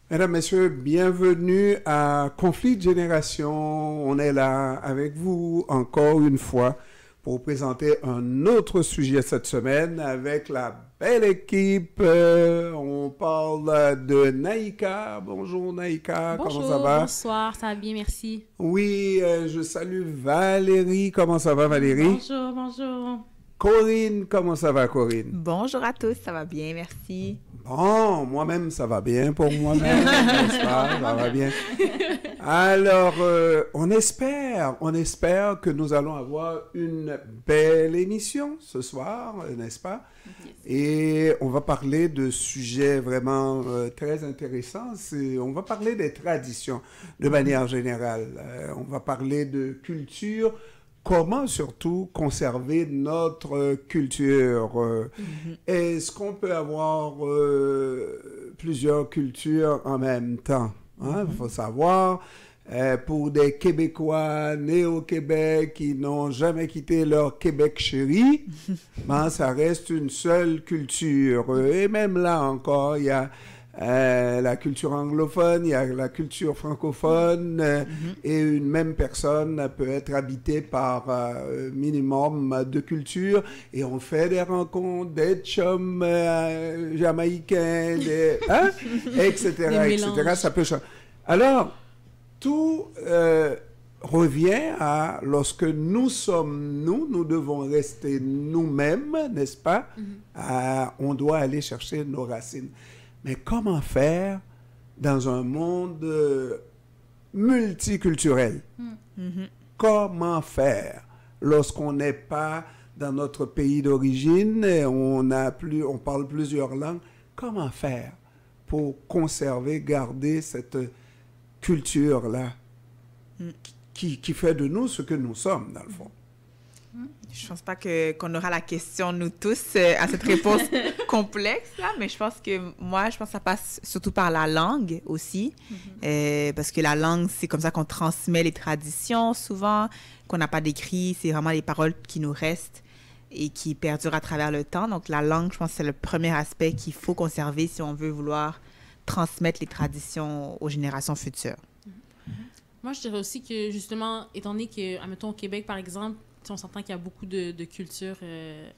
Mesdames, Messieurs, bienvenue à Conflit de Génération. On est là avec vous encore une fois pour vous présenter un autre sujet cette semaine avec la belle équipe. On parle de Naïka. Bonjour Naïka, comment ça Bonjour, va? bonsoir, ça va bien, merci. Oui, je salue Valérie. Comment ça va Valérie? Bonjour, bonjour. Corinne, comment ça va Corinne? Bonjour à tous, ça va bien, merci. Bon, moi-même, ça va bien pour moi-même, n'est-ce pas? Ça va bien. Alors, on espère que nous allons avoir une belle émission ce soir, n'est-ce pas? Et on va parler de sujets vraiment très intéressants. On va parler des traditions de manière générale. On va parler de culture. Comment surtout conserver notre culture? Est-ce qu'on peut avoir plusieurs cultures en même temps? Il faut savoir, pour des Québécois nés au Québec qui n'ont jamais quitté leur Québec chéri, ça reste une seule culture. Et même là encore, il y a la culture anglophone, il y a la culture francophone, et une même personne peut être habitée par minimum de cultures, et on fait des rencontres, des chums jamaïcains, etc., etc. Ça peut changer. Alors, tout revient à lorsque nous sommes nous devons rester nous-mêmes, n'est-ce pas? On doit aller chercher nos racines. Mais comment faire dans un monde multiculturel? Comment faire lorsqu'on n'est pas dans notre pays d'origine, on parle plusieurs langues? Comment faire pour conserver, garder cette culture-là qui fait de nous ce que nous sommes, dans le fond? Je pense pas qu'on aura la question, nous tous, à cette réponse complexe, là, mais je pense que ça passe surtout par la langue aussi, parce que la langue, c'est comme ça qu'on transmet les traditions souvent, qu'on n'a pas d'écrit, c'est vraiment les paroles qui nous restent et qui perdurent à travers le temps. Donc la langue, je pense que c'est le premier aspect qu'il faut conserver si on veut vouloir transmettre les traditions aux générations futures. Moi, je dirais aussi que, justement, étant donné que, admettons, au Québec, par exemple, on s'entend qu'il y a beaucoup de culture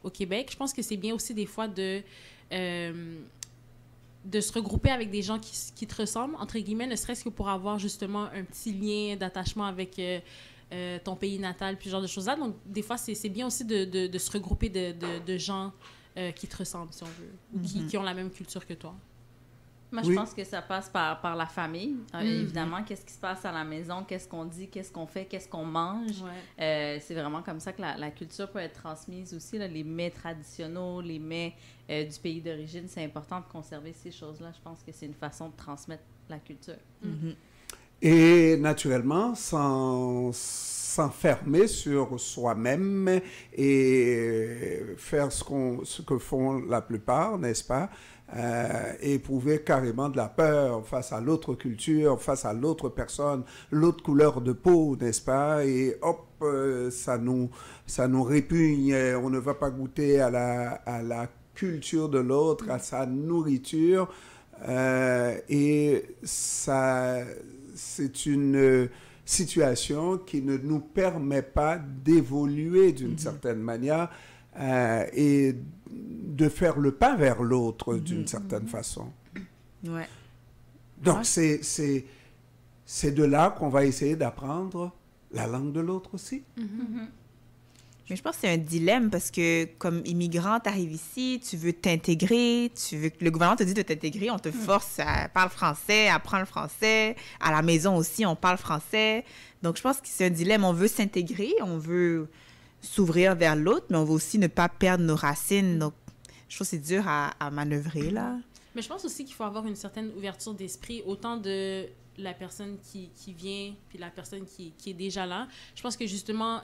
au Québec, je pense que c'est bien aussi des fois de se regrouper avec des gens qui te ressemblent, entre guillemets, ne serait-ce que pour avoir justement un petit lien d'attachement avec ton pays natal, puis ce genre de choses-là. Donc, des fois, c'est bien aussi de se regrouper de gens qui te ressemblent, si on veut, ou qui ont la même culture que toi. Moi, je pense que ça passe par la famille. Évidemment, qu'est-ce qui se passe à la maison, qu'est-ce qu'on dit, qu'est-ce qu'on fait, qu'est-ce qu'on mange. C'est vraiment comme ça que la culture peut être transmise aussi. Là, les mets traditionnels, les mets du pays d'origine, c'est important de conserver ces choses-là. Je pense que c'est une façon de transmettre la culture. Et naturellement, sans s'enfermer sur soi-même et faire ce que font la plupart, n'est-ce pas? Éprouver carrément de la peur face à l'autre culture, face à l'autre personne, l'autre couleur de peau, n'est-ce pas? Et hop, ça nous répugne, on ne va pas goûter à la culture de l'autre, à sa nourriture, et ça, c'est une situation qui ne nous permet pas d'évoluer d'une certaine manière, et de faire le pas vers l'autre d'une certaine façon. Ouais. Donc, c'est de là qu'on va essayer d'apprendre la langue de l'autre aussi. Mais je pense que c'est un dilemme parce que comme immigrant, tu arrives ici, tu veux t'intégrer, le gouvernement te dit de t'intégrer, on te force à parler français, à apprendre le français. À la maison aussi, on parle français. Donc, je pense que c'est un dilemme. On veut s'intégrer, on veut s'ouvrir vers l'autre, mais on veut aussi ne pas perdre nos racines. Donc, je trouve que c'est dur à manœuvrer, là. Mais je pense aussi qu'il faut avoir une certaine ouverture d'esprit, autant de la personne qui vient, puis la personne qui est déjà là. Je pense que justement,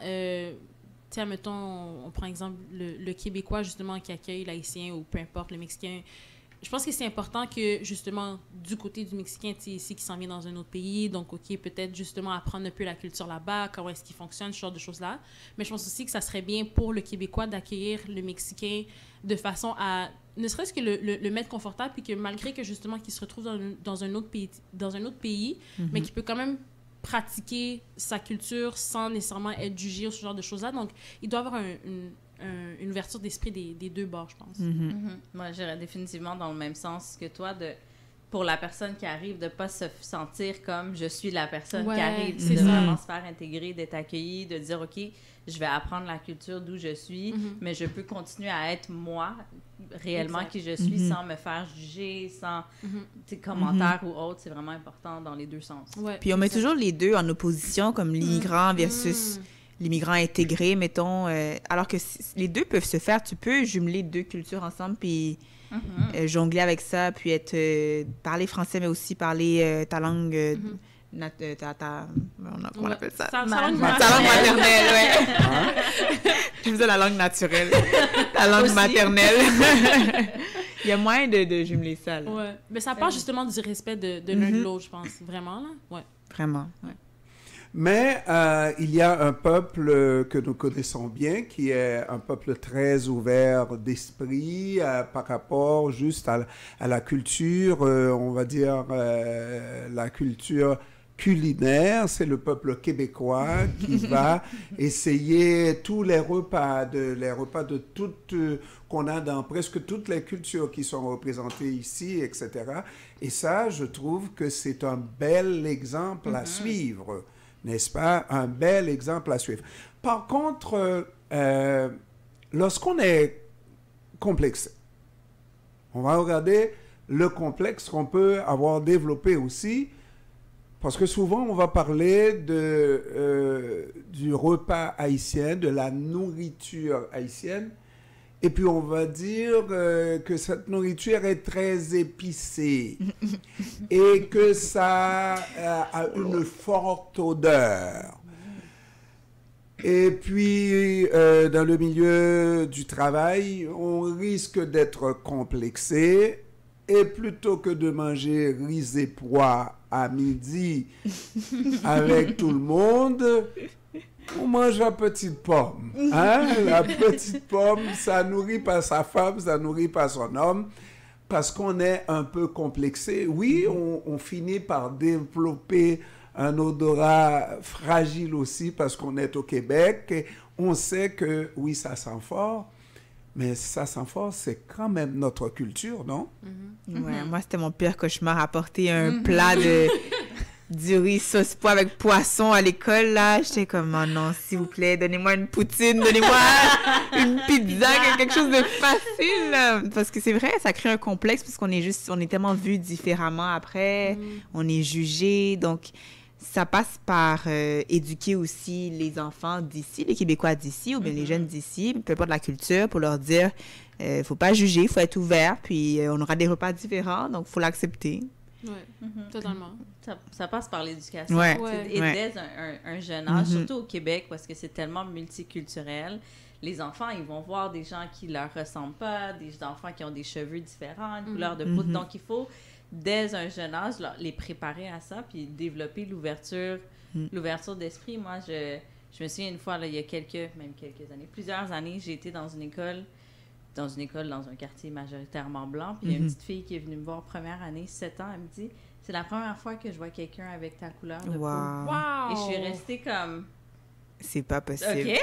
tiens, mettons, on prend exemple le Québécois, justement, qui accueille l'Haïtien ou peu importe, le Mexicain. je pense que c'est important que, justement, du côté du Mexicain, tu sais, ici, qui s'en vient dans un autre pays, donc, OK, peut-être, justement, apprendre un peu la culture là-bas, comment est-ce qu'il fonctionne, ce genre de choses-là. Mais je pense aussi que ça serait bien pour le Québécois d'accueillir le Mexicain de façon à, ne serait-ce que le mettre confortable, puis que malgré que, justement, qu'il se retrouve dans un autre pays, mais qu'il peut quand même pratiquer sa culture sans nécessairement être jugé ou ce genre de choses-là. Donc, il doit avoir une ouverture d'esprit des deux bords, je pense. Moi, j'irais définitivement dans le même sens que toi, pour la personne qui arrive, de ne pas se sentir comme je suis la personne qui arrive, de vraiment se faire intégrer, d'être accueilli, de dire, OK, je vais apprendre la culture d'où je suis, mais je peux continuer à être moi, réellement qui je suis, sans me faire juger, sans commentaires ou autres. C'est vraiment important dans les deux sens. Ouais, puis on met toujours les deux en opposition, comme l'immigrant versus l'immigrant intégré, mettons. Alors que les deux peuvent se faire. Tu peux jumeler deux cultures ensemble, puis jongler avec ça, puis parler français, mais aussi parler ta langue... comment on appelle ça? Ta langue maternelle, ouais. Je faisais la langue naturelle. La langue maternelle. Il y a moyen de jumeler ça, là. Ouais. Mais ça part justement du respect de l'un de l'autre, je pense. Vraiment, là? Ouais. Vraiment, ouais. Mais il y a un peuple que nous connaissons bien, qui est un peuple très ouvert d'esprit par rapport juste à la culture, on va dire la culture culinaire. C'est le peuple québécois qui va essayer tous les repas de toutes qu'on a dans presque toutes les cultures qui sont représentées ici, etc. Et ça, je trouve que c'est un bel exemple à suivre. N'est-ce pas? Un bel exemple à suivre. Par contre, lorsqu'on est complexé, on va regarder le complexe qu'on peut avoir développé aussi, parce que souvent, on va parler du repas haïtien, de la nourriture haïtienne, et puis on va dire que cette nourriture est très épicée et que ça a une forte odeur. Et puis, dans le milieu du travail, on risque d'être complexé. Et plutôt que de manger riz et pois à midi avec tout le monde... On mange la petite pomme. Hein? La petite pomme, ça nourrit pas sa femme, ça nourrit pas son homme, parce qu'on est un peu complexé. Oui, on finit par développer un odorat fragile aussi, parce qu'on est au Québec. Et on sait que, oui, ça sent fort, mais ça sent fort, c'est quand même notre culture, non? Ouais, moi, c'était mon pire cauchemar, apporter un plat du riz sauce pois avec poisson à l'école, là. J'étais comme, oh non, s'il vous plaît, donnez-moi une poutine, donnez-moi une pizza, quelque chose de facile, là. Parce que c'est vrai, ça crée un complexe, parce qu'on est tellement vu différemment après, on est jugé, donc ça passe par éduquer aussi les enfants d'ici, les Québécois d'ici, ou bien les jeunes d'ici, peu importe la culture, pour leur dire, faut pas juger, il faut être ouvert, puis on aura des repas différents, donc faut l'accepter. Oui, totalement. Ça passe par l'éducation. Ouais. Et dès un jeune âge, surtout au Québec, parce que c'est tellement multiculturel, les enfants, ils vont voir des gens qui leur ressemblent pas, des enfants qui ont des cheveux différents, une couleur de peau. Donc, il faut, dès un jeune âge, les préparer à ça, puis développer l'ouverture d'esprit. Moi, je me souviens une fois, là, il y a plusieurs années, j'ai été dans une école, dans un quartier majoritairement blanc. Puis il y a une petite fille qui est venue me voir première année, 7 ans. Elle me dit, c'est la première fois que je vois quelqu'un avec ta couleur de peau. Wow. Et je suis restée comme... C'est pas possible. OK.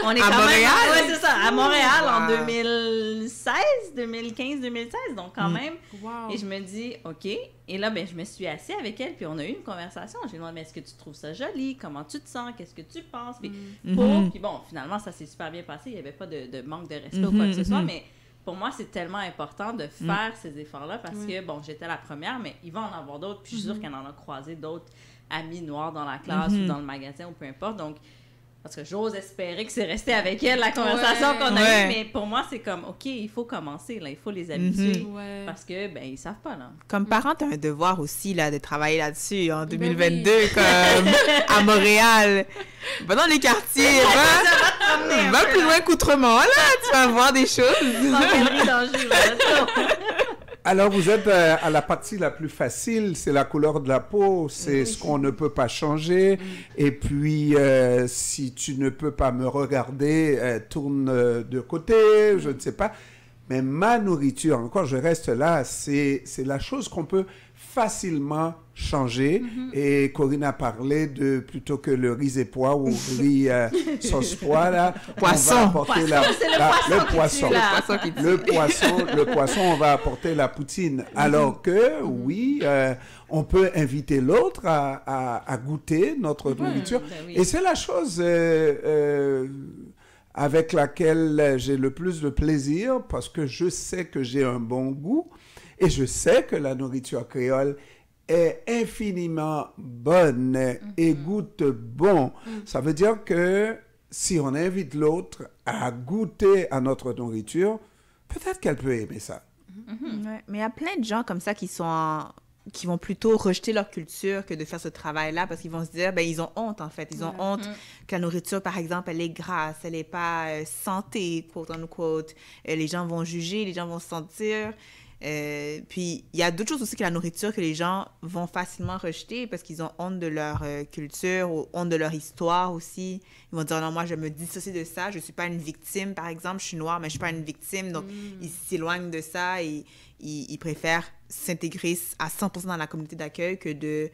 On est à quand Montréal? même... Ouais, c'est ça. À Montréal, en 2015-2016. Donc, quand même. Wow. Et je me dis, OK. Et là, je me suis assise avec elle, puis on a eu une conversation. J'ai demandé, mais est-ce que tu trouves ça joli? Comment tu te sens? Qu'est-ce que tu penses? Puis, puis bon, finalement, ça s'est super bien passé. Il n'y avait pas de manque de respect ou quoi que ce soit, mais pour moi, c'est tellement important de faire ces efforts-là parce que, bon, j'étais la première, mais il va en avoir d'autres, puis je suis sûre qu'elle en a croisé d'autres amis noirs dans la classe ou dans le magasin ou peu importe. Donc, parce que j'ose espérer que c'est resté avec elle la conversation qu'on a eue, mais pour moi, c'est comme, OK, il faut commencer, là, il faut les habituer parce que, ils savent pas, là. Comme parent, t'as un devoir aussi, là, de travailler là-dessus en 2022, comme à Montréal. Va dans les quartiers, va plus loin qu'Outremont, là, tu vas voir des choses. Dans Galerie d'Anjou, là. Alors, vous êtes à la partie la plus facile, c'est la couleur de la peau, c'est ce qu'on ne peut pas changer. Et puis, si tu ne peux pas me regarder, tourne de côté, je ne sais pas. Mais ma nourriture, encore, je reste là, c'est la chose qu'on peut facilement changer. Et Corinne a parlé de, plutôt que le riz et pois ou riz sauce pois, là, Poisson. on va apporter le poisson. Le poisson, on va apporter la poutine. Alors que, oui, on peut inviter l'autre à goûter notre nourriture. Ben oui. Et c'est la chose avec laquelle j'ai le plus de plaisir parce que je sais que j'ai un bon goût et je sais que la nourriture créole est infiniment bonne et goûte bon. Ça veut dire que si on invite l'autre à goûter à notre nourriture, peut-être qu'elle peut aimer ça. Ouais, mais il y a plein de gens comme ça qui vont plutôt rejeter leur culture que de faire ce travail-là parce qu'ils vont se dire, ben ils ont honte en fait. Ils ont honte que la nourriture, par exemple, elle est grasse, elle n'est pas santé, quote unquote. Les gens vont juger, les gens vont se sentir. Puis il y a d'autres choses aussi que la nourriture que les gens vont facilement rejeter parce qu'ils ont honte de leur culture ou honte de leur histoire aussi. Ils vont dire non, moi je me dissocie de ça, je suis pas une victime par exemple, je suis noire mais je suis pas une victime, donc ils s'éloignent de ça et ils préfèrent s'intégrer à 100% dans la communauté d'accueil que de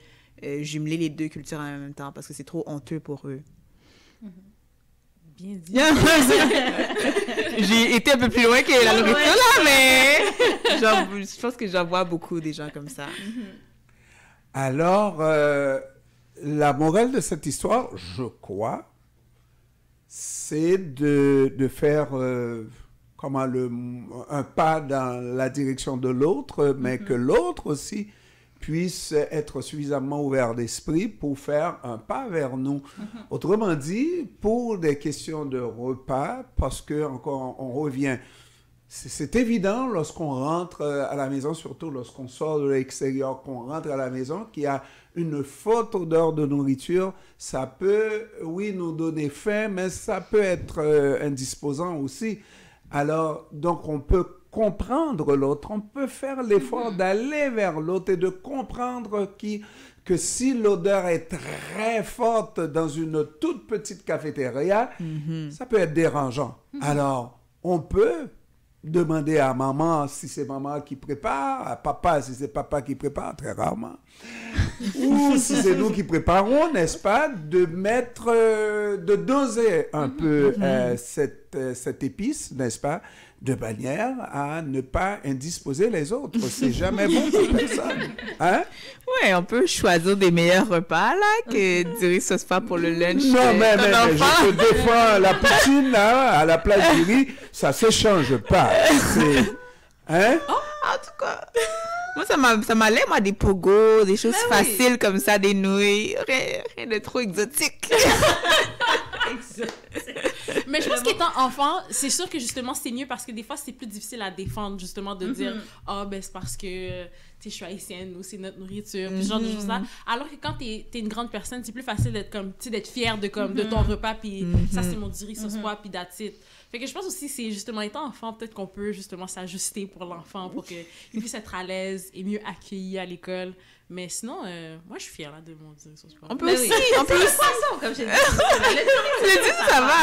jumeler les deux cultures en même temps parce que c'est trop honteux pour eux. Bien dit. J'ai été un peu plus loin que la nourriture là, mais je pense que j'en vois beaucoup des gens comme ça. Alors, la morale de cette histoire, je crois, c'est de faire un pas dans la direction de l'autre, mais que l'autre aussi puisse être suffisamment ouvert d'esprit pour faire un pas vers nous. Autrement dit, pour des questions de repas, parce que encore on revient, c'est évident lorsqu'on rentre à la maison, surtout lorsqu'on sort de l'extérieur, qu'on rentre à la maison, qu'il y a une forte odeur de nourriture. Ça peut, oui, nous donner faim, mais ça peut être indisposant aussi. Alors, donc, on peut comprendre l'autre, on peut faire l'effort d'aller vers l'autre et de comprendre que si l'odeur est très forte dans une toute petite cafétéria, ça peut être dérangeant. Alors, on peut demander à maman si c'est maman qui prépare, à papa si c'est papa qui prépare, très rarement, ou si c'est nous qui préparons, n'est-ce pas, de doser un peu cette épice, n'est-ce pas, de manière à ne pas indisposer les autres. C'est jamais bon pour personne. Hein? Ouais, on peut choisir des meilleurs repas, là, que du riz sauce pois pour le lunch. Non, mais je te défends la poutine, là, à la place du riz, ça s'échange pas. Hein? En tout cas, moi, ça m'allait, moi, des pogos, des choses faciles comme ça, des nouilles, rien de trop exotique. Mais je pense qu'étant enfant, c'est sûr que justement c'est mieux parce que des fois c'est plus difficile à défendre justement de dire ben c'est parce que je suis haïtienne ou c'est notre nourriture puis ce genre de choses là. Alors que quand t'es une grande personne, c'est plus facile d'être fière de ton repas puis ça c'est mon riz sauce pois puis that's it. Fait que je pense aussi c'est justement étant enfant peut-être qu'on peut justement s'ajuster pour l'enfant pour qu'il puisse être à l'aise et mieux accueilli à l'école. Mais sinon, moi, je suis fière là, de mon riz sauce pois. On peut aussi, comme j'ai dit. Ça va.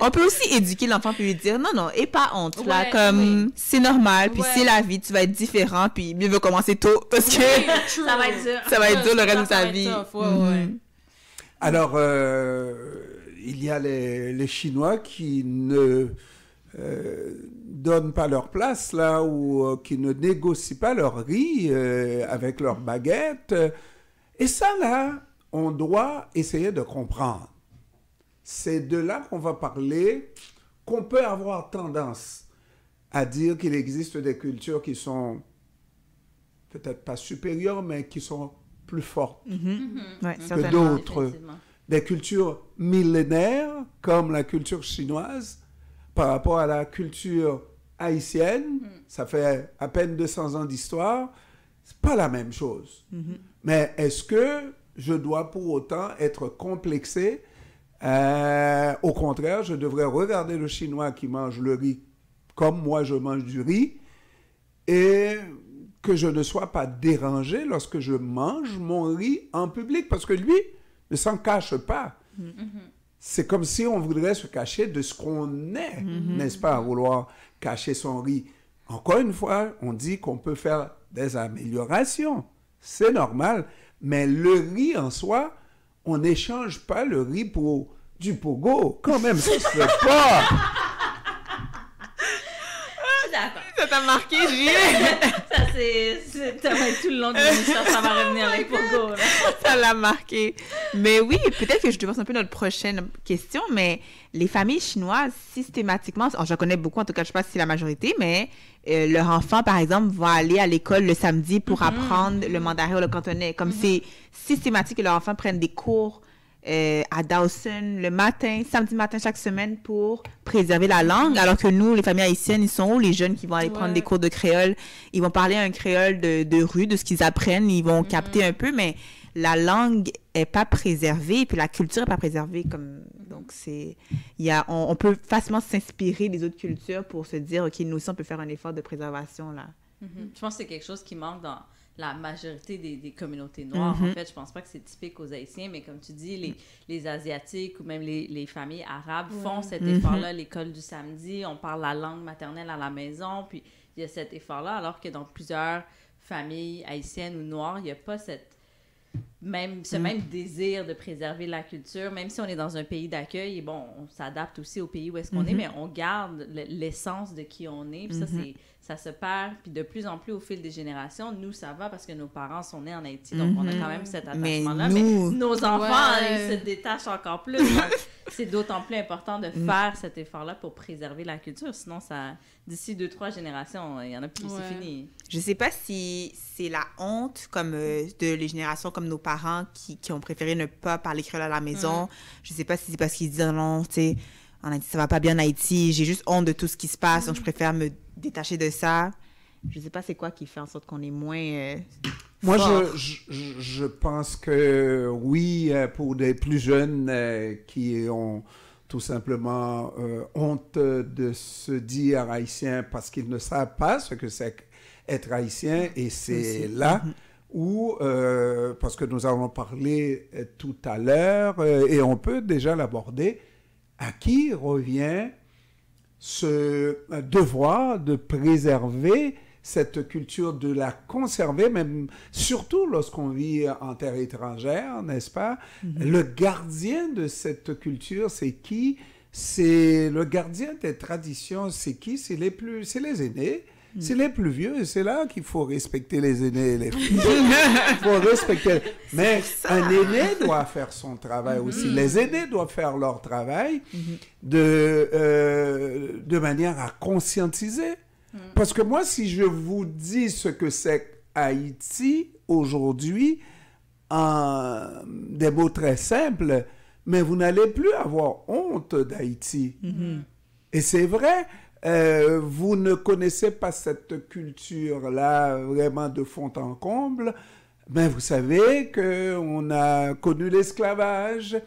On peut aussi éduquer l'enfant puis lui dire non, et pas honte là, c'est normal, puis c'est la vie, tu vas être différent, puis mieux vaut commencer tôt parce que ça va être dur le reste de ta vie. Alors, il y a les Chinois qui ne donnent pas leur place là ou qui ne négocient pas leur riz avec leur baguette. Et ça là, on doit essayer de comprendre. C'est de là qu'on va parler, qu'on peut avoir tendance à dire qu'il existe des cultures qui sont peut-être pas supérieures, mais qui sont plus fortes que d'autres. Des cultures millénaires, comme la culture chinoise, par rapport à la culture haïtienne, ça fait à peine 200 ans d'histoire, c'est pas la même chose. Mais est-ce que je dois pour autant être complexé? Au contraire, je devrais regarder le Chinois qui mange le riz comme moi je mange du riz et que je ne sois pas dérangé lorsque je mange mon riz en public, parce que lui ne s'en cache pas. C'est comme si on voudrait se cacher de ce qu'on est, n'est-ce pas, à vouloir cacher son riz. Encore une fois, on dit qu'on peut faire des améliorations. C'est normal, mais le riz en soi, on n'échange pas le riz pour du pogo. Quand même, ça se fait pas. Ça t'a marqué, Gilles? Ça, c'est tout le long de l'émission, ça va revenir avec pogo, là. Ça l'a marqué. Mais oui, peut-être que je devance un peu notre prochaine question, mais les familles chinoises, systématiquement, je connais beaucoup, en tout cas, je ne sais pas si c'est la majorité, mais leurs enfants, par exemple, vont aller à l'école le samedi pour apprendre le mandarin ou le cantonais. Comme c'est systématique que leurs enfants prennent des cours à Dawson le matin, samedi matin chaque semaine pour préserver la langue, alors que nous, les familles haïtiennes, ils sont où? Les jeunes qui vont aller prendre des cours de créole, ils vont parler un créole de rue, de ce qu'ils apprennent, ils vont capter un peu, mais la langue est pas préservée, puis la culture est pas préservée. Donc, on peut facilement s'inspirer des autres cultures pour se dire, OK, nous aussi, on peut faire un effort de préservation, là. Je pense que c'est quelque chose qui manque dans la majorité des communautés noires. En fait, je pense pas que c'est typique aux Haïtiens, mais comme tu dis, les Asiatiques ou même les familles arabes font cet effort-là, l'école du samedi, on parle la langue maternelle à la maison, puis il y a cet effort-là, alors que dans plusieurs familles haïtiennes ou noires, il n'y a pas ce même désir de préserver la culture, même si on est dans un pays d'accueil, et bon, on s'adapte aussi au pays où est-ce qu'on est, mais on garde l'essence de qui on est, puis ça se perd, puis de plus en plus au fil des générations, nous, ça va parce que nos parents sont nés en Haïti, donc on a quand même cet attachement-là, mais nos enfants, ils se détachent encore plus, donc c'est d'autant plus important de faire cet effort-là pour préserver la culture, sinon d'ici 2-3 générations, il y en a plus, c'est fini. Je sais pas si c'est la honte comme de les générations comme nos parents qui ont préféré ne pas parler créole à la maison. Je sais pas si c'est parce qu'ils disent non, tu sais, en Haïti, ça va pas bien en Haïti, j'ai juste honte de tout ce qui se passe, donc je préfère me détacher de ça. Je sais pas c'est quoi qui fait en sorte qu'on est moins Moi, fort. je pense que oui, pour des plus jeunes qui ont tout simplement honte de se dire haïtien parce qu'ils ne savent pas ce que c'est qu'être haïtien, et c'est là où, parce que nous allons parler tout à l'heure, et on peut déjà l'aborder, à qui revient ce devoir de préserver cette culture, de la conserver, même surtout lorsqu'on vit en terre étrangère, n'est-ce pas? Le gardien de cette culture, c'est qui? C'est le gardien des traditions, c'est qui? C'est les aînés. C'est les plus vieux, et c'est là qu'il faut respecter les aînés et les filles. Il faut respecter. Mais un aîné doit faire son travail aussi. Les aînés doivent faire leur travail de manière à conscientiser. Parce que moi, si je vous dis ce que c'est Haïti aujourd'hui, en des mots très simples, mais vous n'allez plus avoir honte d'Haïti. Et c'est vrai. Vous ne connaissez pas cette culture-là vraiment de fond en comble, mais vous savez qu'on a connu l'esclavage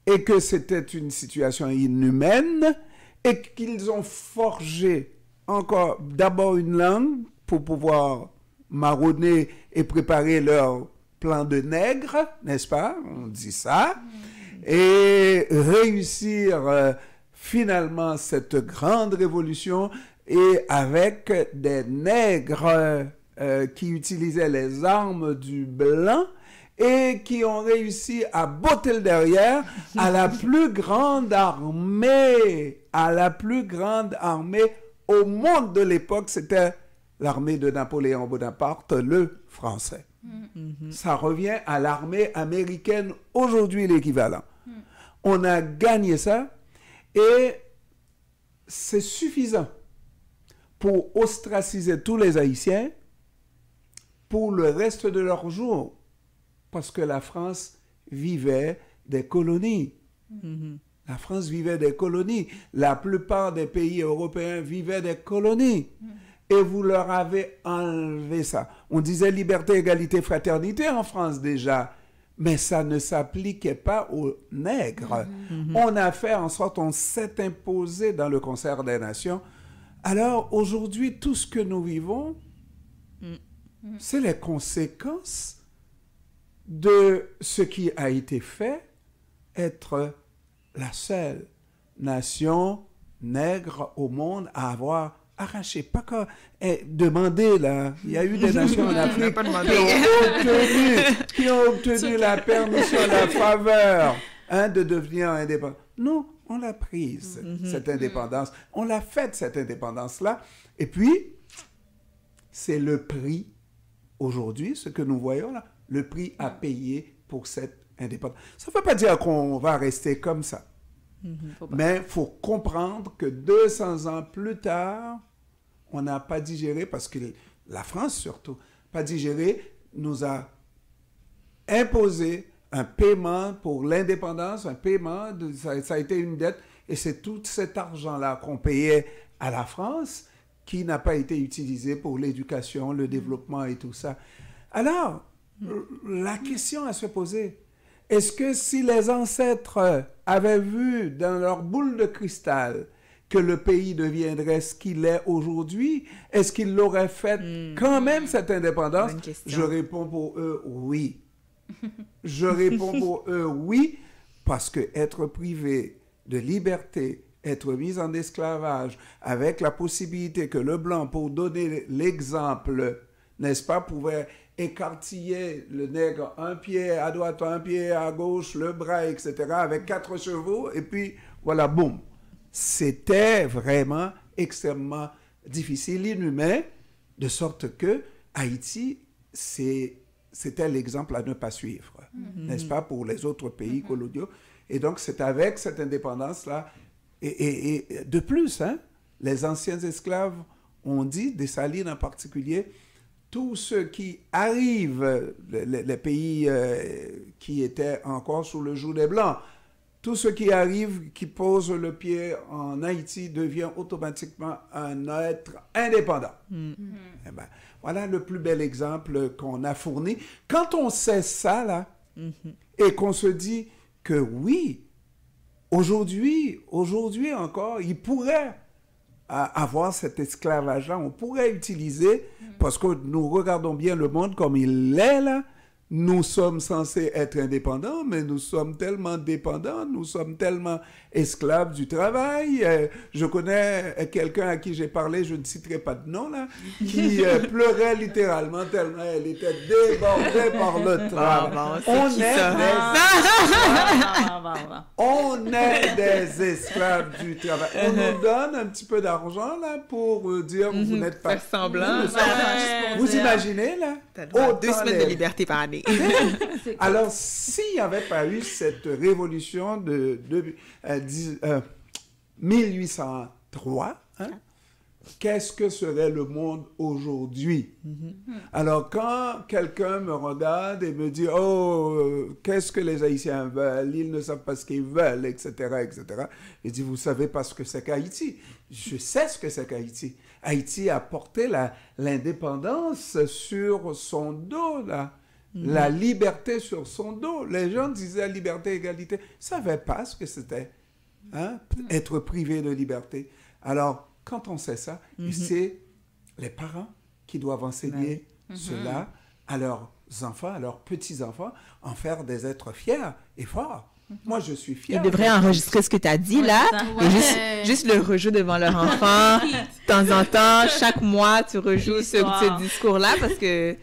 et que c'était une situation inhumaine et qu'ils ont forgé encore d'abord une langue pour pouvoir marronner et préparer leur plan de nègre, n'est-ce pas? On dit ça. Et réussir... finalement, cette grande révolution, et avec des nègres qui utilisaient les armes du blanc et qui ont réussi à botter le derrière à la plus grande armée au monde de l'époque, c'était l'armée de Napoléon Bonaparte, le français. Ça revient à l'armée américaine, aujourd'hui l'équivalent. On a gagné ça. Et c'est suffisant pour ostraciser tous les Haïtiens pour le reste de leurs jours, parce que la France vivait des colonies. La France vivait des colonies. La plupart des pays européens vivaient des colonies. Et vous leur avez enlevé ça. On disait liberté, égalité, fraternité en France déjà. Mais ça ne s'appliquait pas aux nègres. On a fait en sorte, on s'est imposé dans le concert des nations. Alors aujourd'hui, tout ce que nous vivons, C'est les conséquences de ce qui a été fait, être la seule nation nègre au monde à avoir arraché, pas que demander là, il y a eu des nations en Afrique qui ont obtenu la permission, la faveur de devenir indépendants. Non, on l'a prise, cette indépendance. On l'a faite, cette indépendance-là. Et puis, c'est le prix, aujourd'hui, ce que nous voyons là, le prix à payer pour cette indépendance. Ça ne veut pas dire qu'on va rester comme ça. Mais il faut comprendre que 200 ans plus tard, on n'a pas digéré, parce que la France surtout, pas digéré, nous a imposé un paiement pour l'indépendance, un paiement, ça a été une dette, et c'est tout cet argent-là qu'on payait à la France qui n'a pas été utilisé pour l'éducation, le développement et tout ça. Alors, la question à se poser, est-ce que si les ancêtres avaient vu dans leur boule de cristal que le pays deviendrait ce qu'il est aujourd'hui, est-ce qu'ils l'auraient fait quand même, cette indépendance? Je réponds pour eux oui. Je réponds pour eux oui, parce que être privé de liberté, être mis en esclavage, avec la possibilité que le blanc, pour donner l'exemple, n'est-ce pas, pouvait écartiller le nègre un pied à droite, un pied à gauche, le bras, etc., avec 4 chevaux, et puis voilà, boum. C'était vraiment extrêmement difficile, inhumain, de sorte que Haïti, c'était l'exemple à ne pas suivre, n'est-ce pas, pour les autres pays coloniaux. Et donc, c'est avec cette indépendance-là, et de plus, les anciens esclaves ont dit, Dessalines en particulier, tous ceux qui arrivent, les pays qui étaient encore sous le joug des Blancs, tous ceux qui arrivent, qui posent le pied en Haïti, devient automatiquement un être indépendant. Eh ben, voilà le plus bel exemple qu'on a fourni. Quand on sait ça, là, et qu'on se dit que oui, aujourd'hui encore, il pourrait avoir cet esclavage-là, on pourrait utiliser, parce que nous regardons bien le monde comme il est là, nous sommes censés être indépendants, mais nous sommes tellement dépendants, nous sommes tellement esclaves du travail. Je connais quelqu'un à qui j'ai parlé, je ne citerai pas de nom là, qui pleurait littéralement tellement elle était débordée par le travail. On est des esclaves du travail. On nous donne un petit peu d'argent là pour dire vous n'êtes pas... Faire semblant. Vous imaginez là? T'as 2 semaines de liberté par année. Alors, s'il n'y avait pas eu cette révolution de 1803, qu'est-ce que serait le monde aujourd'hui? Alors, quand quelqu'un me regarde et me dit « Oh, qu'est-ce que les Haïtiens veulent? Ils ne savent pas ce qu'ils veulent, etc. etc. » Je dis « Vous savez pas ce que c'est qu'Haïti? » Je sais ce que c'est qu'Haïti. Haïti a porté l'indépendance sur son dos, là. La liberté sur son dos. Les gens disaient liberté, égalité. Ils ne savaient pas ce que c'était, être privé de liberté. Alors, quand on sait ça, c'est les parents qui doivent enseigner cela à leurs enfants, à leurs petits-enfants, en faire des êtres fiers et forts. Moi, je suis fier. Ils devraient enregistrer ce que tu as dit, là, et juste le rejouer devant leur enfant. De temps en temps, chaque mois, tu rejoues ce discours-là, parce que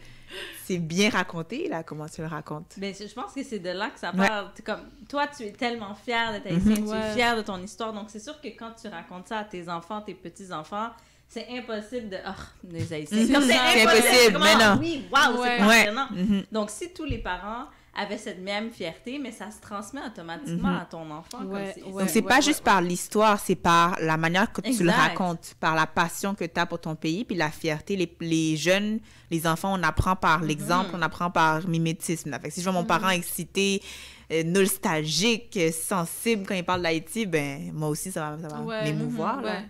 c'est bien raconté, là, comment tu le racontes. Mais je pense que c'est de là que ça part. Comme, toi, tu es tellement fier d'être haïtien, tu es fier de ton histoire. Donc, c'est sûr que quand tu racontes ça à tes enfants, tes petits-enfants, c'est impossible de... les Haïtiens. C'est impossible, mais non. Oui, waouh, c'est passionnant. Donc, si tous les parents avaient cette même fierté, mais ça se transmet automatiquement à ton enfant. Donc, c'est pas juste par l'histoire, c'est par la manière que tu le racontes, par la passion que tu as pour ton pays, puis la fierté. Les jeunes, les enfants, on apprend par l'exemple, on apprend par mimétisme. Là. Fait que si je vois mon parent excité, nostalgique, sensible quand il parle d'Haïti, ben moi aussi, ça va m'émouvoir. Là.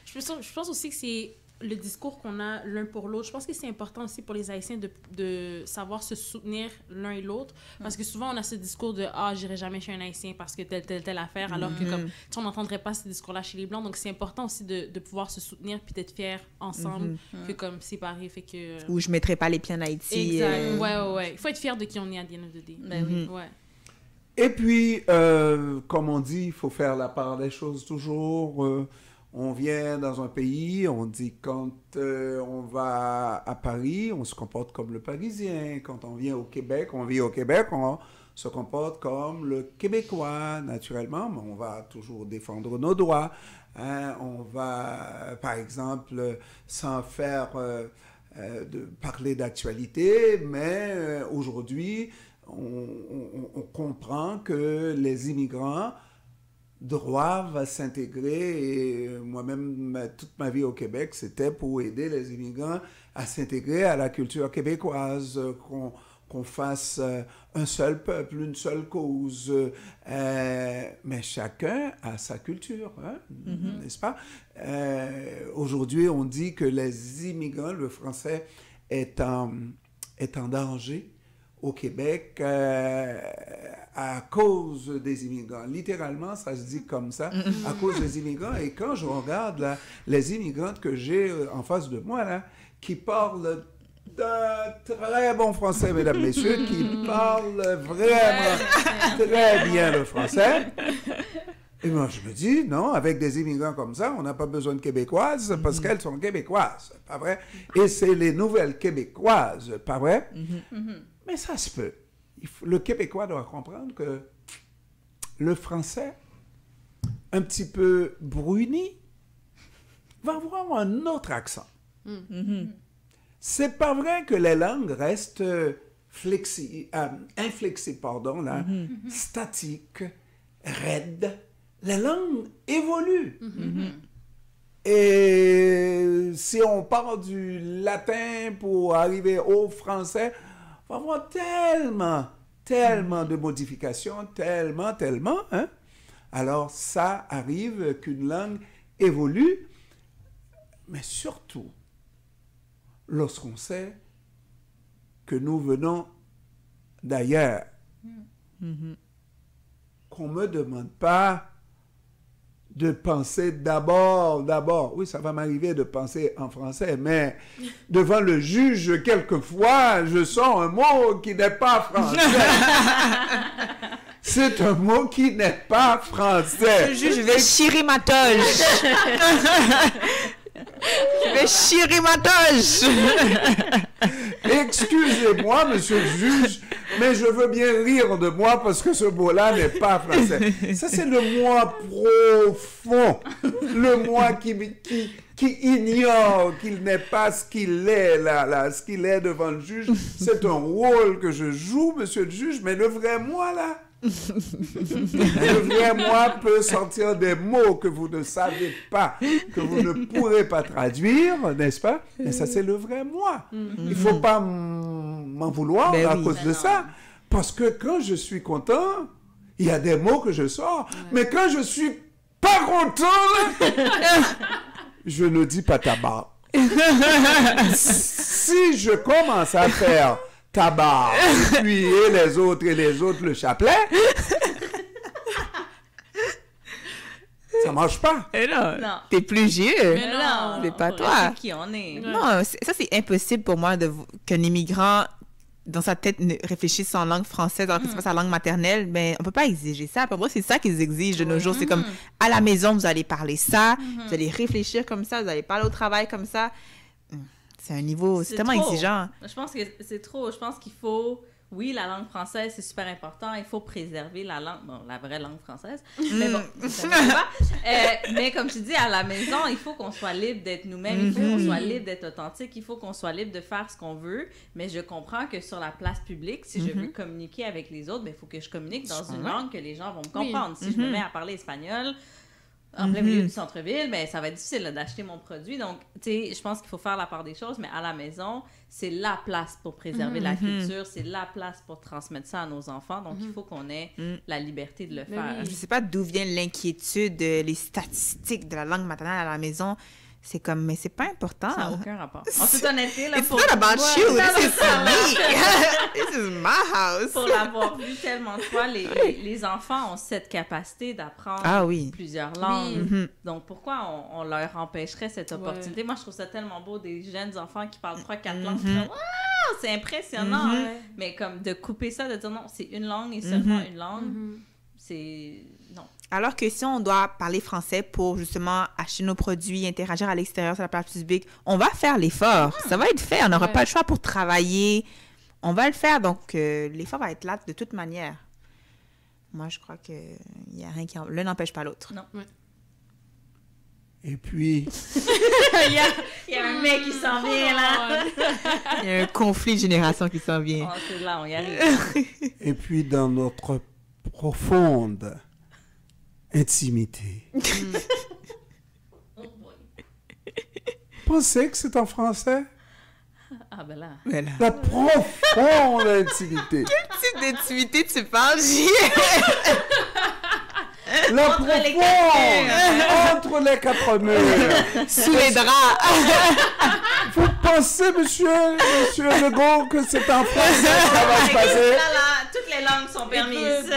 Je pense aussi que c'est le discours qu'on a l'un pour l'autre. Je pense que c'est important aussi pour les Haïtiens de savoir se soutenir l'un et l'autre. Parce que souvent, on a ce discours de « Ah, j'irai jamais chez un Haïtien parce que telle affaire », alors que comme, on n'entendrait pas ce discours-là chez les Blancs. Donc, c'est important aussi de pouvoir se soutenir puis d'être fiers ensemble que comme séparés. Fait que... Ou je ne mettrais pas les pieds en Haïti. Exact. Ouais. Il faut être fier de qui on est à the end of the day. Ben oui. Ouais. Et puis, comme on dit, il faut faire la part des choses toujours. On vient dans un pays, on dit quand on va à Paris, on se comporte comme le Parisien. Quand on vient au Québec, on vit au Québec, on se comporte comme le Québécois, naturellement. Mais on va toujours défendre nos droits. Hein. On va, par exemple, sans faire parler d'actualité, mais aujourd'hui, on comprend que les immigrants doivent s'intégrer. Et moi-même, toute ma vie au Québec, c'était pour aider les immigrants à s'intégrer à la culture québécoise, qu'on fasse un seul peuple, une seule cause. Mais chacun a sa culture, hein, n'est-ce pas? Aujourd'hui, on dit que les immigrants, le français est en danger au Québec à cause des immigrants. Littéralement, ça se dit comme ça, à cause des immigrants. Et quand je regarde là, les immigrantes que j'ai en face de moi, là, qui parlent d'un très bon français, mesdames, messieurs, qui parlent vraiment très bien le français. Et moi, je me dis, non, avec des immigrants comme ça, on n'a pas besoin de Québécoises parce qu'elles sont Québécoises, pas vrai? Et c'est les nouvelles Québécoises, pas vrai? Mais ça se peut. Le Québécois doit comprendre que le français, un petit peu bruni, va avoir un autre accent. C'est pas vrai que les langues restent inflexibles, là, statiques, raides. Les langues évoluent. Et si on part du latin pour arriver au français, on va avoir tellement de modifications, tellement, hein? Alors, ça arrive qu'une langue évolue, mais surtout, lorsqu'on sait que nous venons d'ailleurs, qu'on ne me demande pas de penser d'abord, oui, ça va m'arriver de penser en français, mais devant le juge, quelquefois, je sens un mot qui n'est pas français. C'est un mot qui n'est pas français. Le juge, je vais chirer ma toge. Je vais chirer ma toge. Excusez-moi, monsieur le juge, mais je veux bien rire de moi parce que ce mot-là n'est pas français. Ça, c'est le moi profond. Le moi qui ignore qu'il n'est pas ce qu'il est là, ce qu'il est devant le juge. C'est un rôle que je joue, monsieur le juge, mais le vrai moi, là, le vrai moi peut sortir des mots que vous ne savez pas, que vous ne pourrez pas traduire, n'est-ce pas? Mais ça, c'est le vrai moi. Il ne faut pas m'en vouloir à cause de ça. Parce que quand je suis content, il y a des mots que je sors. Mais quand je suis pas content, je ne dis pas tabac. Si je commence à faire tabac, et puis et les autres, le chapelet, ça marche pas. Et non. T'es plus vieux. Mais non, c'est pas toi. Qui on est. Non, ça c'est impossible pour moi qu'un immigrant dans sa tête ne réfléchisse en langue française alors que c'est pas sa langue maternelle. Mais on peut pas exiger ça. Pour moi, c'est ça qu'ils exigent de nos jours. C'est comme à la maison, vous allez parler ça, vous allez réfléchir comme ça, vous allez parler au travail comme ça. C'est un niveau, c'est tellement exigeant. Je pense que c'est trop. Je pense qu'il faut... Oui, la langue française, c'est super important. Il faut préserver la langue... Bon, la vraie langue française. Mais bon, ça ne va pas. Mais comme je dis, à la maison, il faut qu'on soit libre d'être nous-mêmes. Il faut qu'on soit libre d'être authentique. Il faut qu'on soit libre de faire ce qu'on veut. Mais je comprends que sur la place publique, si je veux communiquer avec les autres, il faut que je communique dans une langue que les gens vont me comprendre. Si je me mets à parler espagnol... en plein milieu du centre-ville, ben, ça va être difficile là, d'acheter mon produit. Donc, tu sais, je pense qu'il faut faire la part des choses, mais à la maison, c'est la place pour préserver la culture, c'est la place pour transmettre ça à nos enfants. Donc, il faut qu'on ait la liberté de le faire. Je sais pas d'où vient l'inquiétude, les statistiques de la langue maternelle à la maison. C'est comme, mais c'est pas important. Ça n'a aucun rapport. En toute honnêteté, là, It's not about you, this is me. This is my house. Pour l'avoir vu tellement de fois, les enfants ont cette capacité d'apprendre plusieurs langues. Oui. Donc, pourquoi on leur empêcherait cette opportunité? Moi, je trouve ça tellement beau, des jeunes enfants qui parlent 3-4 langues. Wow, c'est impressionnant. Mais comme de couper ça, de dire non, c'est une langue et seulement une langue, c'est... Non. Alors que si on doit parler français pour justement acheter nos produits, interagir à l'extérieur sur la place publique, on va faire l'effort. Ça va être fait. On n'aura pas le choix pour travailler. On va le faire. Donc, l'effort va être là de toute manière. Moi, je crois qu'il n'y a rien qui... L'un n'empêche pas l'autre. Non. Ouais. Et puis... il y a un mec qui s'en vient, là. Il y a un conflit de génération qui s'en vient. Oh, c'est là, on y arrive. Et puis, dans notre profonde intimité. Pensez que c'est en français? Ah, ben là. La profonde intimité. Quel type d'intimité tu parles, La profonde! Entre les quatre murs. Sous les draps. Vous pensez, monsieur Legault, que c'est en français que ça va se passer? Là, toutes les langues sont permises.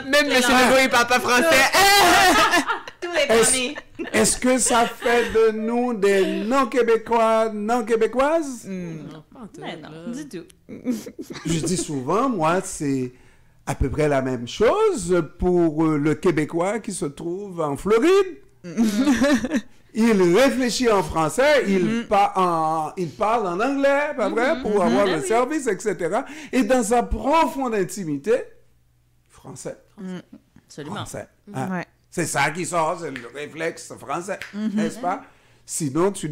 Même monsieur Legault, il parle pas français. Tout est permis. Est-ce que ça fait de nous des non-québécois, non-québécoises? Non, du tout. Je dis souvent, moi, c'est à peu près la même chose pour le Québécois qui se trouve en Floride. Il réfléchit en français, il parle en anglais, pas vrai, pour avoir le service, etc. Et dans sa profonde intimité, français. Absolument. Français. Hein? C'est ça qui sort, c'est le réflexe français, n'est-ce pas? Sinon, tu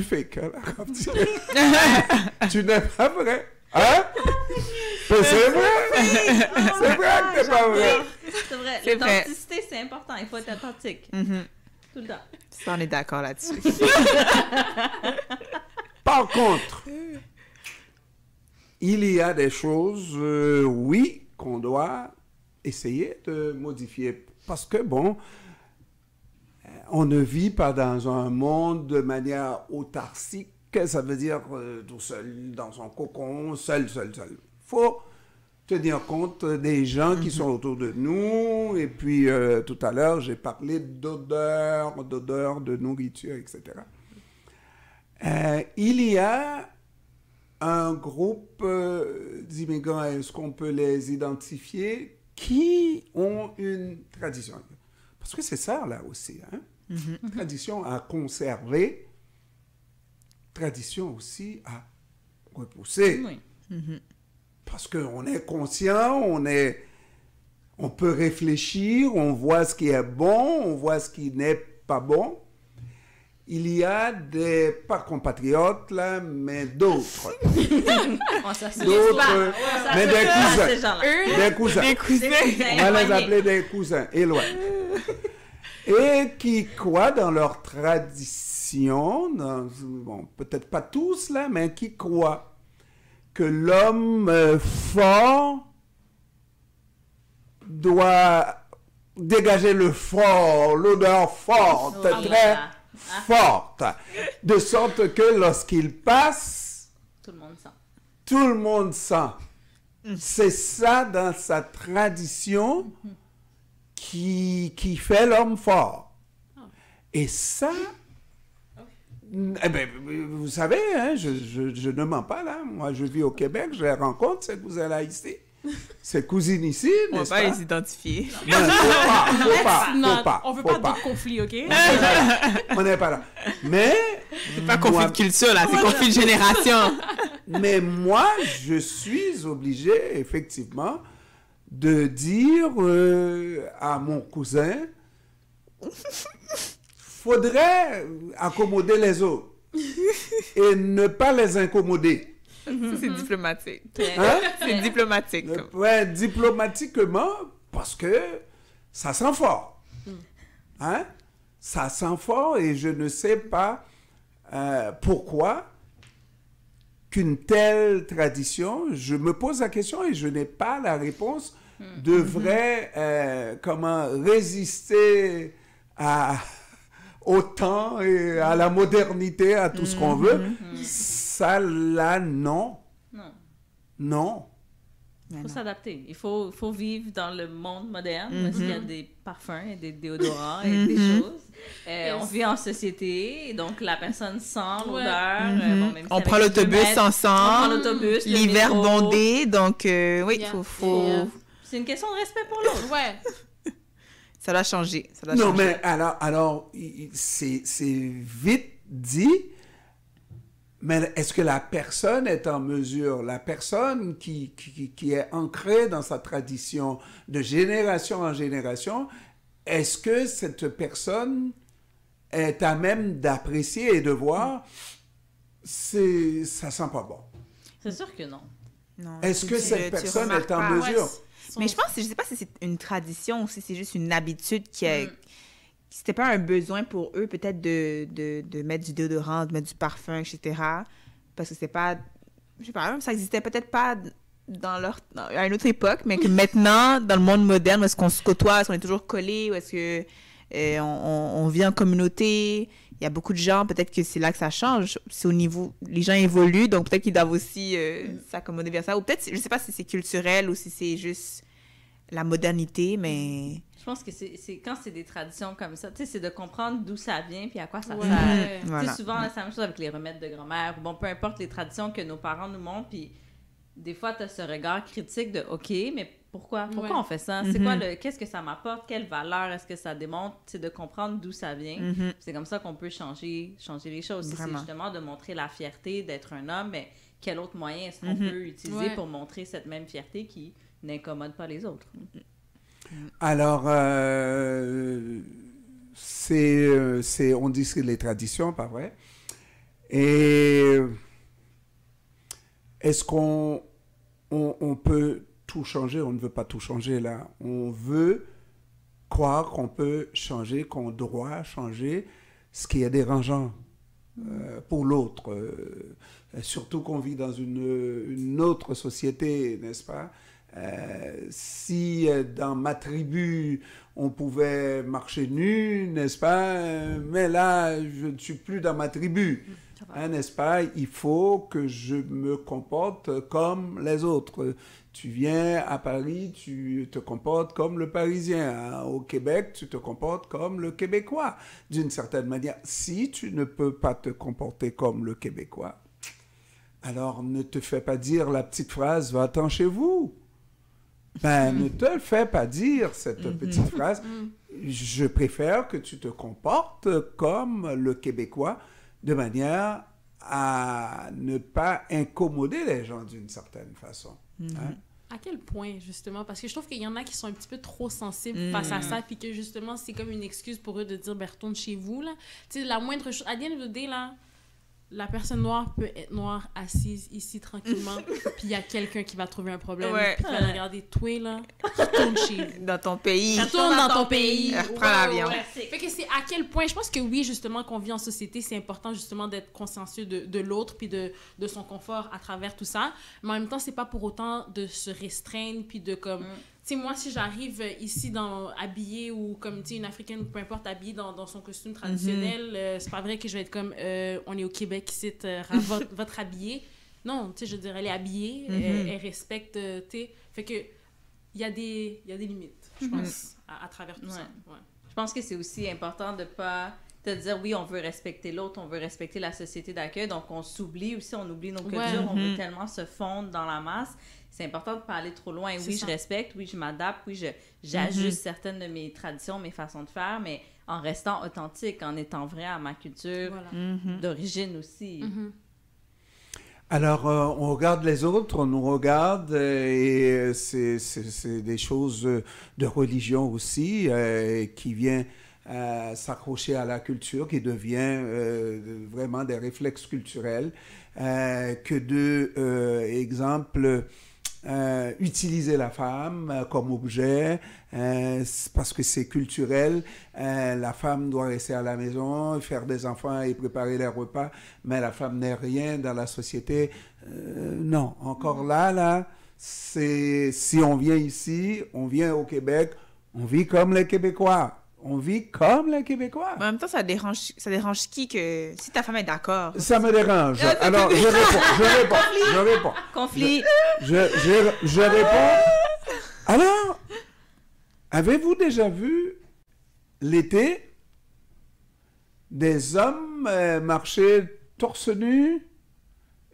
fais que tu n'es pas vrai. Hein? Mais c'est vrai! C'est vrai que t'es pas vrai! C'est vrai. L'authenticité, c'est important. Il faut être authentique. Tout le temps. Ça, on est d'accord là-dessus. Par contre, il y a des choses, oui, qu'on doit essayer de modifier. Parce que, bon, on ne vit pas dans un monde de manière autarcique. Ça veut dire tout seul, dans son cocon, seul. Il faut tenir compte des gens qui sont autour de nous. Et puis, tout à l'heure, j'ai parlé d'odeur, de nourriture, etc. Il y a un groupe d'immigrants, est-ce qu'on peut les identifier, qui ont une tradition. Parce que c'est ça, là aussi. Hein? Tradition à conserver, tradition aussi à repousser. Oui. Parce qu'on est conscient, on peut réfléchir, on voit ce qui est bon, on voit ce qui n'est pas bon. Il y a des, pas compatriotes là, mais d'autres. Mais des cousins. Des cousins. On va les appeler des cousins, éloignés. Et qui croient dans leur tradition, bon, peut-être pas tous là, mais qui croient que l'homme fort doit dégager le fort, l'odeur forte, très forte, de sorte que lorsqu'il passe, tout le monde sent. C'est ça dans sa tradition qui fait l'homme fort. Et ça, eh ben, vous savez, hein, je ne mens pas là. Moi, je vis au Québec, je les rencontre, ces cousins-là ici. Ces cousines ici, n'est-ce pas? On va pas les identifier. Non, faut pas. On veut pas d'autres conflits, OK? On n'est pas là. Mais... C'est pas conflit de culture, là, c'est conflit de génération. Mais moi, je suis obligé, effectivement, de dire à mon cousin, faudrait accommoder les autres et ne pas les incommoder. C'est diplomatique. Hein? C'est diplomatique. Ouais, diplomatiquement, parce que ça sent fort. Hein? Ça sent fort et je ne sais pas pourquoi qu'une telle tradition, je me pose la question et je n'ai pas la réponse, devrait résister au temps et à la modernité, à tout ce qu'on veut. Ça, là, non. Non. Il faut s'adapter. Il faut vivre dans le monde moderne parce qu'il y a des parfums et des déodorants et des choses. On vit en société, donc la personne sent l'odeur. Bon, même si on prend l'autobus ensemble. L'hiver bondé, donc oui, faut... C'est une question de respect pour l'autre. Ça doit changer. Non, mais alors c'est vite dit. Mais est-ce que la personne est en mesure, la personne qui est ancrée dans sa tradition de génération en génération, est-ce que cette personne est à même d'apprécier et de voir, ça sent pas bon? C'est sûr que non. Est-ce que cette personne est en mesure? Mais je sais pas si c'est une tradition ou si c'est juste une habitude qui est... C'était pas un besoin pour eux, peut-être, de mettre du déodorant, de mettre du parfum, etc. Parce que c'est pas... Je sais pas, ça existait peut-être pas à une autre époque, mais que maintenant, dans le monde moderne, où est-ce qu'on se côtoie, est-ce qu'on est toujours collés, où est-ce que on vit en communauté, il y a beaucoup de gens, peut-être que c'est là que ça change. C'est au niveau... Les gens évoluent, donc peut-être qu'ils doivent aussi s'accommoder vers ça. Ou peut-être, je sais pas si c'est culturel ou si c'est juste la modernité, mais... Je pense que c'est quand c'est des traditions comme ça, tu sais, c'est de comprendre d'où ça vient puis à quoi ça sert. Voilà. Tu sais, souvent, c'est la même chose avec les remèdes de grand-mère. Bon, peu importe les traditions que nos parents nous montrent, puis des fois, tu as ce regard critique de « OK, mais pourquoi on fait ça? C'est quoi qu'est-ce que ça m'apporte? Quelle valeur est-ce que ça démontre? » C'est de comprendre d'où ça vient. C'est comme ça qu'on peut changer les choses. C'est justement de montrer la fierté d'être un homme, mais quel autre moyen est-ce qu'on peut utiliser pour montrer cette même fierté qui n'incommode pas les autres? Alors, on dit que c'est les traditions, pas vrai? Et est-ce qu'on peut tout changer? On ne veut pas tout changer là. On veut croire qu'on peut changer, qu'on doit changer ce qui est dérangeant pour l'autre. Surtout qu'on vit dans une autre société, n'est-ce pas? Si dans ma tribu on pouvait marcher nu, n'est-ce pas? Mais là, je ne suis plus dans ma tribu, n'est-ce pas? Il faut que je me comporte comme les autres. Tu viens à Paris, tu te comportes comme le Parisien. Au Québec, tu te comportes comme le Québécois. D'une certaine manière, si tu ne peux pas te comporter comme le Québécois, alors ne te fais pas dire la petite phrase « va-t'en chez vous ». Ben, ne te le fais pas dire, cette petite phrase. Je préfère que tu te comportes comme le Québécois de manière à ne pas incommoder les gens d'une certaine façon. Hein? À quel point, justement? Parce que je trouve qu'il y en a qui sont un petit peu trop sensibles face à ça, puis que, justement, c'est comme une excuse pour eux de dire, ben, retourne chez vous, là. Tu sais, la moindre chose... À the end of the day, là, la personne noire peut être noire, assise ici tranquillement, puis il y a quelqu'un qui va trouver un problème, puis qui va regarder toi, là, retourne chez vous. Dans ton pays. Retourne dans ton pays. Reprends l'avion. Fait que c'est à quel point, je pense que oui, justement, qu'on vit en société, c'est important, justement, d'être consciencieux de l'autre, puis de son confort à travers tout ça, mais en même temps, c'est pas pour autant de se restreindre, puis de comme... Tu sais, moi, si j'arrive ici habillée ou comme, tu sais, une Africaine ou peu importe, habillée dans son costume traditionnel, c'est pas vrai que je vais être comme, on est au Québec ici, votre habillée. Non, tu sais, je veux dire, elle est habillée, elle respecte, tu sais. Fait que, il y a des limites, je pense, à travers tout ça. Ouais. Je pense que c'est aussi important de pas te dire, oui, on veut respecter l'autre, on veut respecter la société d'accueil, donc on s'oublie aussi, on oublie nos cultures, on veut tellement se fondre dans la masse. C'est important de ne pas aller trop loin. Oui, je respecte, oui, je m'adapte, oui, j'ajuste certaines de mes traditions, mes façons de faire, mais en restant authentique, en étant vrai à ma culture d'origine aussi. Alors, on regarde les autres, on nous regarde, et c'est des choses de religion aussi qui vient s'accrocher à la culture, qui devient vraiment des réflexes culturels, exemple, utiliser la femme comme objet, parce que c'est culturel. La femme doit rester à la maison, faire des enfants et préparer les repas, mais la femme n'est rien dans la société. Non, encore là, si on vient ici, on vient au Québec, on vit comme les Québécois. On vit comme les Québécois. Mais en même temps, ça dérange qui que... Si ta femme est d'accord... Ça me dérange. Alors, je réponds. Conflit. Je réponds. Alors, avez-vous déjà vu l'été des hommes marcher torse nu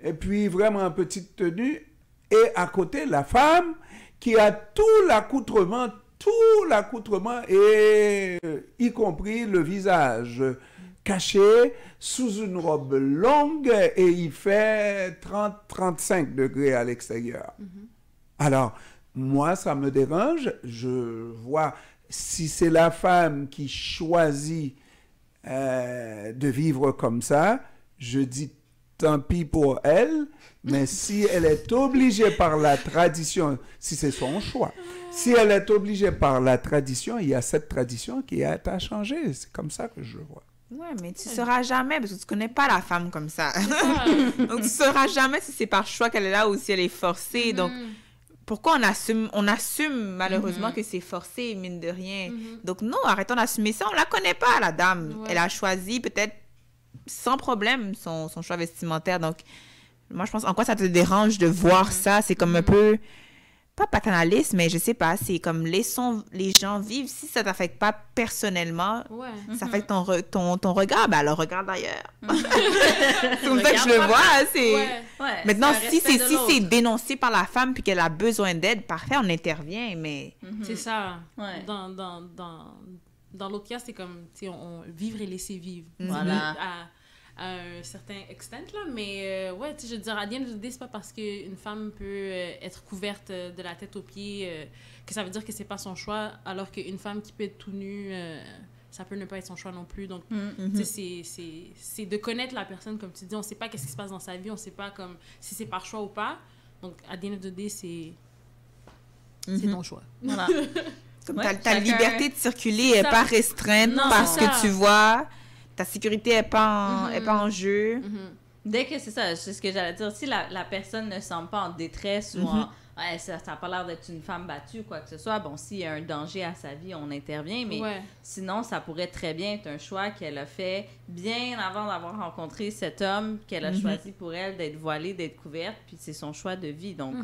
et puis vraiment en petite tenue et à côté la femme qui a tout l'accoutrement et y compris le visage caché sous une robe longue et il fait 30-35 degrés à l'extérieur. Alors, moi, ça me dérange. Je vois, si c'est la femme qui choisit de vivre comme ça, je dis tant pis pour elle, mais si elle est obligée par la tradition, si c'est son choix, si elle est obligée par la tradition, il y a cette tradition qui est à changer. C'est comme ça que je le vois. Ouais, mais tu ne sauras jamais parce que tu ne connais pas la femme comme ça. Donc, tu ne sauras jamais si c'est par choix qu'elle est là ou si elle est forcée. Donc, pourquoi on assume malheureusement que c'est forcé, mine de rien. Donc, non, arrêtons d'assumer ça. On ne la connaît pas, la dame. Ouais. Elle a choisi peut-être sans problème son choix vestimentaire. Donc, moi, je pense, en quoi ça te dérange de voir ça? C'est comme un peu, pas paternaliste, mais je sais pas, c'est comme laissons les gens vivre. Si ça t'affecte pas personnellement, ça affecte ton regard, ben alors regarde ailleurs. C'est comme ça que je le vois. C'est... Maintenant, si c'est dénoncé par la femme puis qu'elle a besoin d'aide, parfait, on intervient, mais... C'est ça. Dans l'autre cas, c'est comme, vivre et laisser vivre. Voilà. À un certain extent, là, mais je veux dire, à the end of the day, c'est pas parce qu'une femme peut être couverte de la tête aux pieds que ça veut dire que c'est pas son choix, alors qu'une femme qui peut être tout nue, ça peut ne pas être son choix non plus. Donc, c'est de connaître la personne, comme tu dis, on sait pas qu'est-ce qui se passe dans sa vie, on sait pas comme si c'est par choix ou pas. Donc, à the end of the day, c'est ton choix. Voilà. Ta liberté de circuler n'est pas restreinte parce que tu vois... Ta sécurité n'est pas en jeu. Dès que c'est ça, c'est ce que j'allais dire. Si la personne ne semble pas en détresse ou en... Ouais, ça n'a pas l'air d'être une femme battue ou quoi que ce soit. Bon, s'il y a un danger à sa vie, on intervient. Mais sinon, ça pourrait très bien être un choix qu'elle a fait bien avant d'avoir rencontré cet homme qu'elle a choisi pour elle d'être voilée, d'être couverte. Puis c'est son choix de vie. Donc,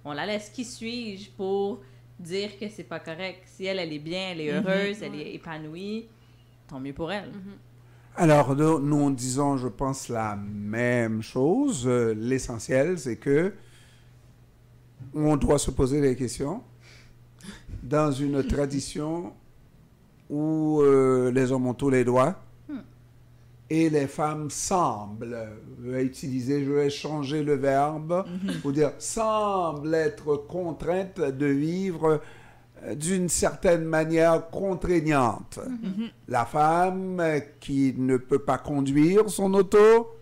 on la laisse. Qui suis-je pour dire que c'est pas correct? Si elle est bien, elle est heureuse, elle est épanouie, tant mieux pour elle. Alors, nous disons, je pense, la même chose. L'essentiel, c'est que on doit se poser des questions dans une tradition où les hommes ont tous les droits et les femmes semblent, je vais changer le verbe pour dire, semblent être contraintes de vivre d'une certaine manière contraignante. La femme qui ne peut pas conduire son auto,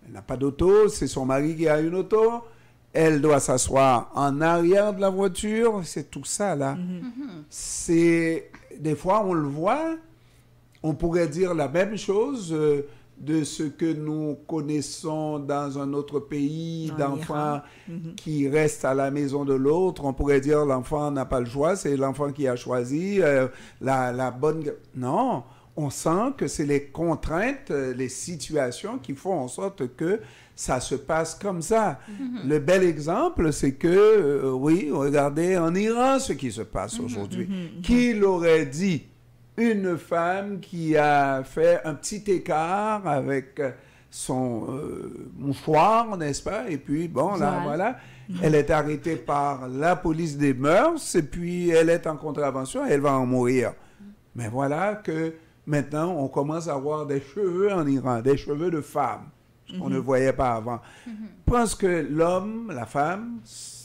elle n'a pas d'auto, c'est son mari qui a une auto, elle doit s'asseoir en arrière de la voiture, c'est tout ça là. C'est, des fois on le voit, on pourrait dire la même chose de ce que nous connaissons dans un autre pays, d'enfants qui restent à la maison de l'autre. On pourrait dire l'enfant n'a pas le choix, c'est l'enfant qui a choisi la bonne... Non, on sent que c'est les contraintes, les situations qui font en sorte que ça se passe comme ça. Le bel exemple, c'est que, regardez en Iran ce qui se passe aujourd'hui. Qui l'aurait dit? Une femme qui a fait un petit écart avec son mouchoir, n'est-ce pas? Et puis, bon, là, voilà. Elle est arrêtée par la police des mœurs et puis elle est en contravention et elle va en mourir. Mais voilà que maintenant, on commence à avoir des cheveux en Iran, des cheveux de femme, ce qu'on ne voyait pas avant. Je pense que l'homme, la femme,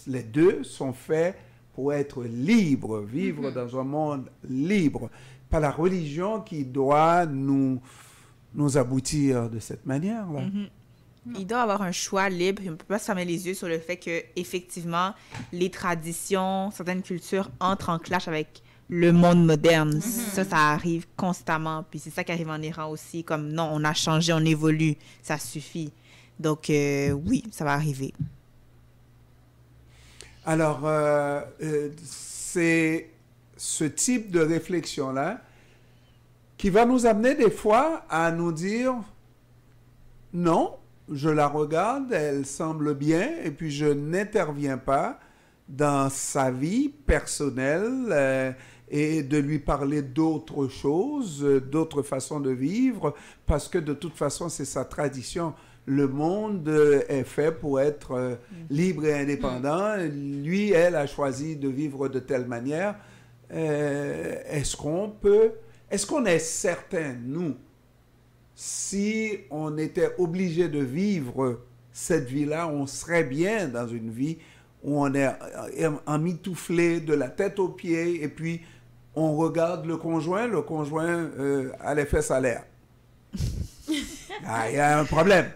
les deux sont faits pour être libres, vivre dans un monde libre. Pas la religion qui doit nous aboutir de cette manière-là. Il doit avoir un choix libre. On ne peut pas se fermer les yeux sur le fait que effectivement, les traditions, certaines cultures entrent en clash avec le monde moderne. Ça arrive constamment. Puis c'est ça qui arrive en Iran aussi. Comme non, on a changé, on évolue. Ça suffit. Donc oui, ça va arriver. Alors, c'est... ce type de réflexion-là qui va nous amener des fois à nous dire non, je la regarde, elle semble bien, et puis je n'interviens pas dans sa vie personnelle et de lui parler d'autres choses, d'autres façons de vivre, parce que de toute façon, c'est sa tradition. Le monde est fait pour être libre et indépendant. Lui, elle a choisi de vivre de telle manière. Est-ce qu'on est certain, nous, si on était obligé de vivre cette vie-là, on serait bien dans une vie où on est emmitouflé de la tête aux pieds et puis on regarde le conjoint a les fesses à l'air. Il y a un problème.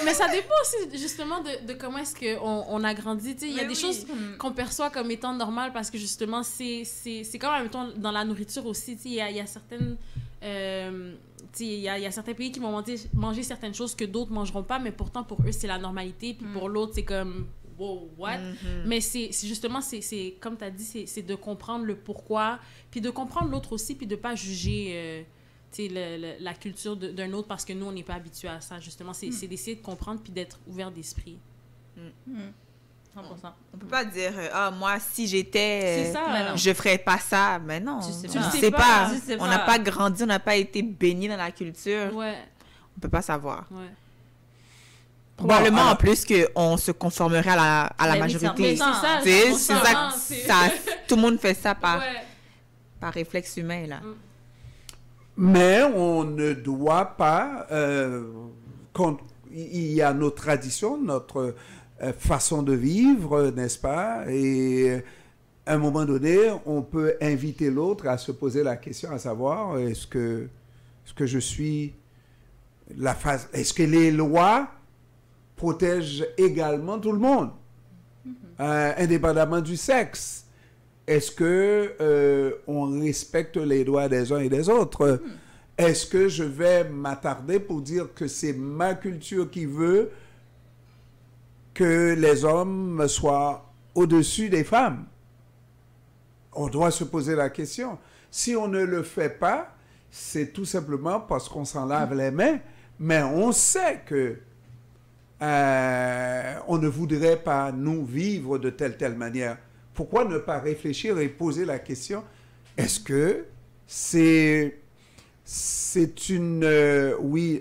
Mais ça dépend aussi justement de comment est-ce qu'on a grandi. Il y a des choses qu'on perçoit comme étant normales parce que justement, c'est comme en même temps dans la nourriture aussi. Il y a certaines... il y a certains pays qui vont manger certaines choses que d'autres ne mangeront pas, mais pourtant pour eux, c'est la normalité. Puis pour l'autre, c'est comme... Wow, what? Mais c'est justement, c'est comme tu as dit, c'est de comprendre le pourquoi, puis de comprendre l'autre aussi, puis de ne pas juger... la culture d'un autre parce que nous, on n'est pas habitués à ça, justement. C'est d'essayer de comprendre puis d'être ouvert d'esprit. 100%. On peut pas dire, moi, si j'étais, je ferais pas ça. Mais non, tu sais pas. On n'a pas grandi, on n'a pas été baigné dans la culture. Ouais. On peut pas savoir. Ouais. Probablement, en plus, qu'on se conformerait à la majorité. C'est ça. Tout le monde fait ça par réflexe humain, là. Mais on ne doit pas... il y a nos traditions, notre façon de vivre, n'est-ce pas? Et à un moment donné, on peut inviter l'autre à se poser la question, à savoir, est-ce que je suis... Est-ce que les lois protègent également tout le monde, indépendamment du sexe? Est-ce que on respecte les droits des uns et des autres? Est-ce que je vais m'attarder pour dire que c'est ma culture qui veut que les hommes soient au-dessus des femmes? On doit se poser la question. Si on ne le fait pas, c'est tout simplement parce qu'on s'en lave les mains, mais on sait que on ne voudrait pas nous vivre de telle manière. Pourquoi ne pas réfléchir et poser la question, est-ce que c'est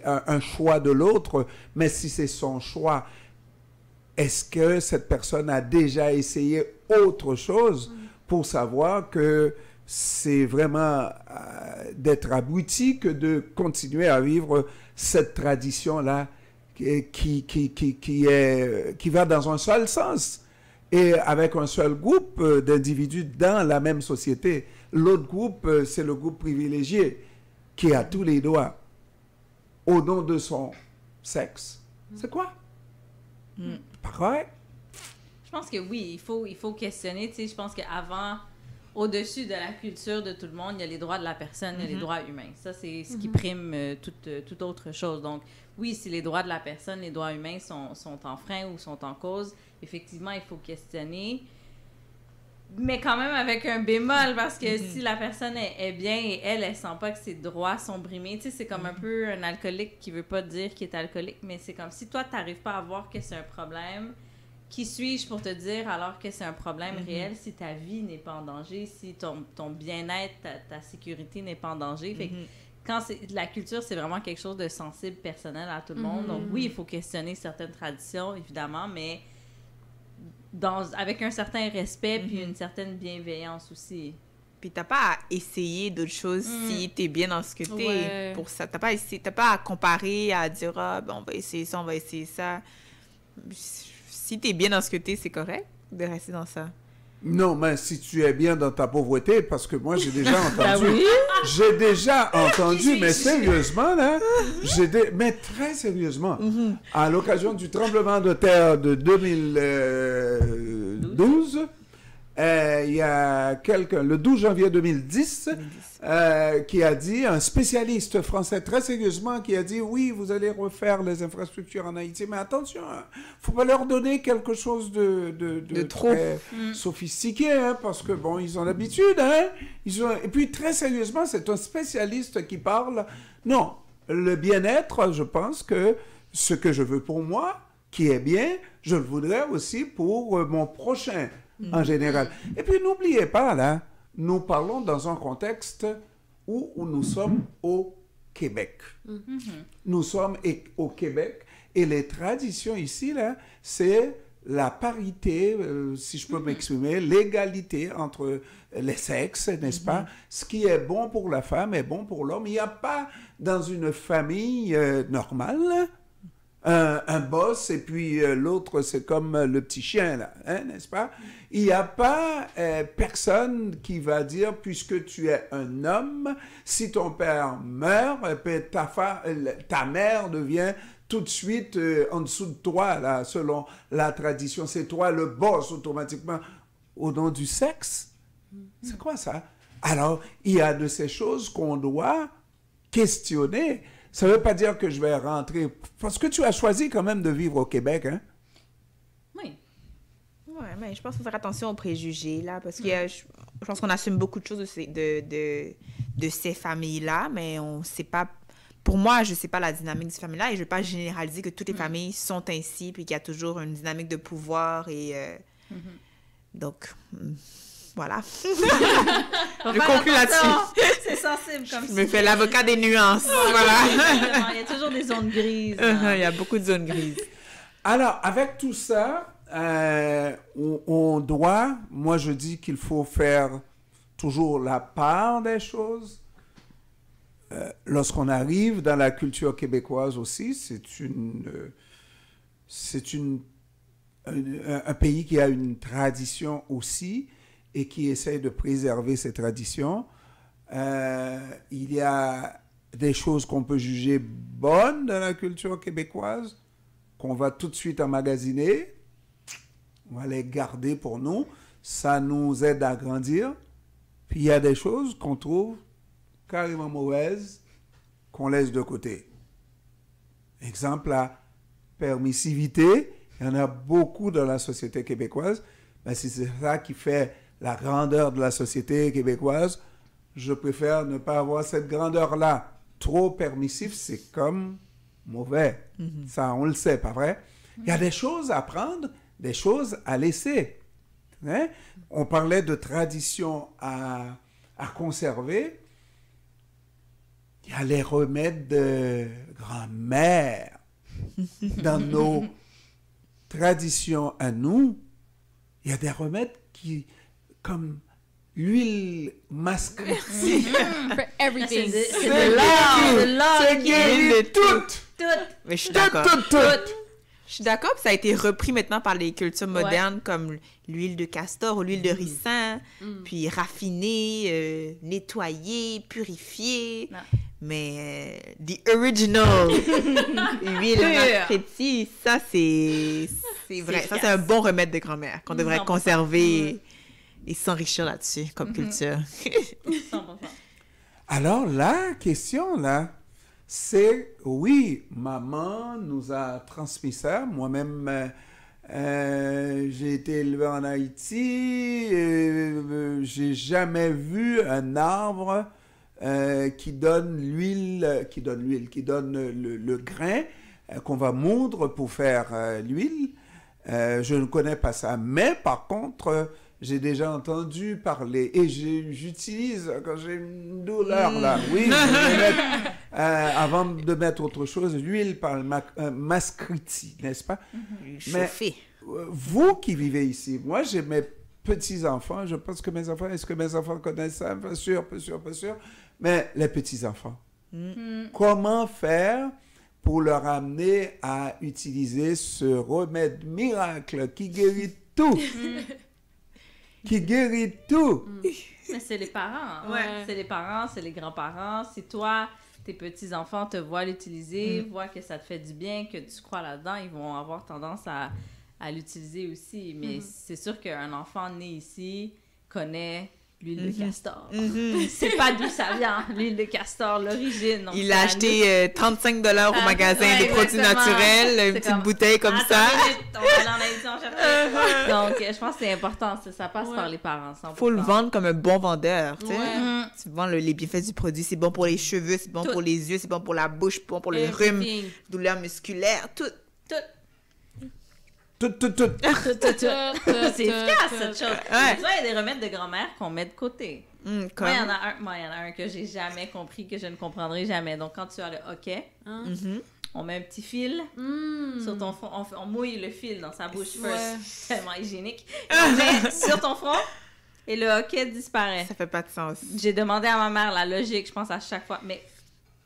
un choix de l'autre, mais si c'est son choix, est-ce que cette personne a déjà essayé autre chose pour savoir que c'est vraiment d'être abouti que de continuer à vivre cette tradition-là qui va dans un seul sens et avec un seul groupe d'individus dans la même société. L'autre groupe, c'est le groupe privilégié qui a tous les droits au nom de son sexe. C'est quoi? Pas correct? Je pense que oui, il faut questionner. Tu sais, je pense qu'avant, au-dessus de la culture de tout le monde, il y a les droits de la personne, il y a les droits humains. Ça, c'est ce qui prime toute autre chose. Donc, oui, si les droits de la personne, les droits humains sont en frein ou sont en cause, effectivement, il faut questionner. Mais quand même avec un bémol, parce que si la personne est bien et elle sent pas que ses droits sont brimés, tu sais, c'est comme un peu un alcoolique qui veut pas dire qu'il est alcoolique, mais c'est comme si toi, t'arrives pas à voir que c'est un problème. Qui suis-je pour te dire alors que c'est un problème réel si ta vie n'est pas en danger, si ton bien-être, ta sécurité n'est pas en danger? Fait que quand la culture, c'est vraiment quelque chose de sensible, personnel à tout le monde. Donc oui, il faut questionner certaines traditions, évidemment, mais avec un certain respect puis une certaine bienveillance aussi. Puis t'as pas à essayer d'autres choses si t'es bien dans ce que t'es pour ça. T'as pas à comparer, à dire on va essayer ça, on va essayer ça. Si t'es bien dans ce que t'es, c'est correct de rester dans ça. Non, mais si tu es bien dans ta pauvreté, parce que moi, j'ai déjà entendu... J'ai déjà entendu, mais sérieusement, là, mais très sérieusement, à l'occasion du tremblement de terre de 2012, il y a quelqu'un, le 12 janvier 2010, qui a dit, un spécialiste français très sérieusement, qui a dit, oui, vous allez refaire les infrastructures en Haïti, mais attention, il ne faut pas leur donner quelque chose de trop très sophistiqué, hein, parce que, bon, ils ont l'habitude, hein, et puis, très sérieusement, c'est un spécialiste qui parle. Non, le bien-être, je pense que ce que je veux pour moi, qui est bien, je le voudrais aussi pour mon prochain, en général. Et puis, n'oubliez pas, là, nous parlons dans un contexte où nous sommes au Québec. Nous sommes au Québec et les traditions ici, là, c'est la parité, si je peux m'exprimer, l'égalité entre les sexes, n'est-ce pas? Ce qui est bon pour la femme est bon pour l'homme. Il n'y a pas dans une famille normale un boss et puis l'autre c'est comme le petit chien là, hein, n'est-ce pas? Il n'y a pas personne qui va dire puisque tu es un homme, si ton père meurt, ta mère devient tout de suite en dessous de toi là, selon la tradition, c'est toi le boss automatiquement au nom du sexe. C'est quoi ça? Alors il y a de ces choses qu'on doit questionner. Ça ne veut pas dire que je vais rentrer... Parce que tu as choisi quand même de vivre au Québec, hein? Oui. Oui, mais je pense qu'il faut faire attention aux préjugés, là, parce que je pense qu'on assume beaucoup de choses de ces familles-là, mais on ne sait pas... Pour moi, je ne sais pas la dynamique de ces familles-là et je ne veux pas généraliser que toutes les familles sont ainsi, puis qu'il y a toujours une dynamique de pouvoir et... Donc... Voilà. Je conclue là-dessus. C'est sensible comme ça. Je me fais l'avocat des nuances. Voilà. Il y a toujours des zones grises. Il y a beaucoup de zones grises. Alors, avec tout ça, on doit... Moi, je dis qu'il faut faire toujours la part des choses. Lorsqu'on arrive dans la culture québécoise aussi, c'est un pays qui a une tradition aussi et qui essaie de préserver ces traditions. Il y a des choses qu'on peut juger bonnes dans la culture québécoise, qu'on va tout de suite emmagasiner. On va les garder pour nous. Ça nous aide à grandir. Puis il y a des choses qu'on trouve carrément mauvaises, qu'on laisse de côté. Exemple, la permissivité. Il y en a beaucoup dans la société québécoise. Mais si c'est ça qui fait la grandeur de la société québécoise, je préfère ne pas avoir cette grandeur-là. Trop permissif, c'est comme mauvais. Ça, on le sait, pas vrai? Il y a des choses à prendre, des choses à laisser. Hein? On parlait de traditions à conserver. Il y a les remèdes de grand-mère. Dans nos traditions à nous, il y a des remèdes qui... comme l'huile mascariti. For everything. C'est de l'or. C'est guéri de tout. Mais je suis d'accord. Je suis d'accord que ça a été repris maintenant par les cultures modernes comme l'huile de castor ou l'huile de ricin, puis raffinée, nettoyée, purifiée. Non. Mais the original huile mascariti, ça c'est vrai. Ça c'est un bon remède de grand-mère qu'on devrait conserver et s'enrichir là-dessus comme culture. 100%. Alors la question là, c'est oui, maman nous a transmis ça. Moi-même, j'ai été élevé en Haïti. J'ai jamais vu un arbre qui donne l'huile, qui donne le grain qu'on va moudre pour faire l'huile. Je ne connais pas ça. Mais par contre, j'ai déjà entendu parler et j'utilise quand j'ai une douleur là. Oui, je vais mettre, avant de mettre autre chose, l'huile par mascariti, n'est-ce pas? Chauffée. Mais vous qui vivez ici, moi j'ai mes petits-enfants, je pense que est-ce que mes enfants connaissent ça? Pas sûr. Mais les petits-enfants, comment faire pour leur amener à utiliser ce remède miracle qui guérit tout? Qui guérit tout. Mais c'est les parents. Ouais. C'est les parents, c'est les grands-parents. Si toi, tes petits-enfants te voient l'utiliser, voient que ça te fait du bien, que tu crois là-dedans, ils vont avoir tendance à à l'utiliser aussi. Mais c'est sûr qu'un enfant né ici connaît l'huile de castor. C'est pas d'où ça vient, l'huile de castor, l'origine. Donc, il a acheté 35 $ au magasin de produits naturels, une petite bouteille comme ça. On va aller en édition chercher. Donc, je pense que c'est important, ça passe par les parents. Il faut le vendre comme un bon vendeur. Tu sais. Ouais. Tu vends les bienfaits du produit, c'est bon pour les cheveux, c'est bon pour les yeux, c'est bon pour la bouche, bon pour le rhume, douleur musculaire, tout. Tout. C'est efficace, cette chose. Ouais. Tu vois, il y a des remèdes de grand-mère qu'on met de côté. Comme... Moi, il y en a un que j'ai jamais compris, que je ne comprendrai jamais. Donc, quand tu as le hockey, on met un petit fil sur ton front. On mouille le fil dans sa bouche first. Tellement hygiénique. On met sur ton front et le hockey disparaît. Ça fait pas de sens. J'ai demandé à ma mère la logique, je pense à chaque fois. Mais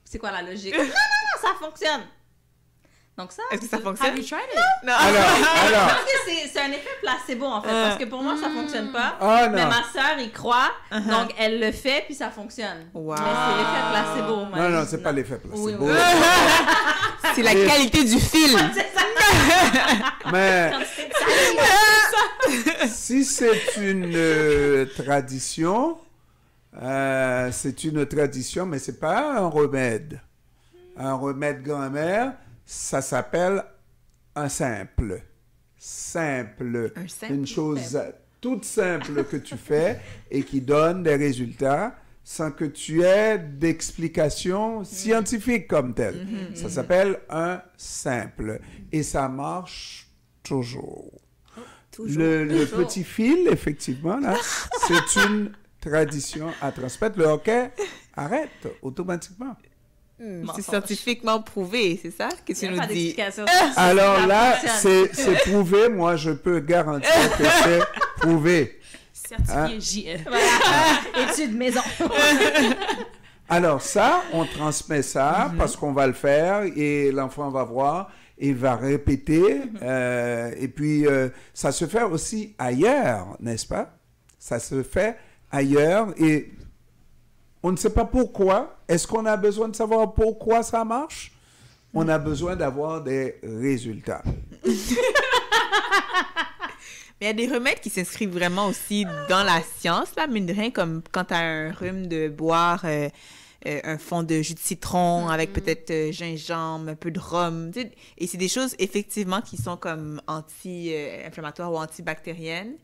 c'est quoi la logique? Non, ça fonctionne. Donc ça... Est-ce que ça fonctionne? Have you tried it? Non. Alors. Parce que c'est un effet placebo, en fait. Parce que pour moi, ça fonctionne pas. Ah, non. Mais ma sœur y croit. Donc, elle le fait, puis ça fonctionne. Wow. Mais c'est l'effet placebo. Moi, Non, c'est pas l'effet placebo. Oui. C'est la qualité du fil. C'est ça. Mais Quand tu fais si c'est une tradition, mais c'est pas un remède. Un remède grand-mère, ça s'appelle un simple. Une chose toute simple que tu fais et qui donne des résultats sans que tu aies d'explication scientifique comme telle. Ça s'appelle un simple. Et ça marche toujours. Le petit fil, effectivement, là, c'est une tradition à transmettre. Le hockey arrête automatiquement. C'est scientifiquement prouvé, c'est ça que tu nous dis? Alors là, c'est prouvé. Moi, je peux garantir que c'est prouvé. Certifié JF. Voilà. Étude maison. Alors ça, on transmet ça parce qu'on va le faire et l'enfant va voir et va répéter. Et puis, ça se fait aussi ailleurs, n'est-ce pas? Ça se fait ailleurs et on ne sait pas pourquoi. Est-ce qu'on a besoin de savoir pourquoi ça marche? On a besoin d'avoir des résultats. Mais il y a des remèdes qui s'inscrivent vraiment aussi dans la science, là, mine de rien, comme quand tu as un rhume, de boire un fond de jus de citron avec peut-être gingembre, un peu de rhum. Tu sais, et c'est des choses, effectivement, qui sont comme anti-inflammatoires ou antibactériennes.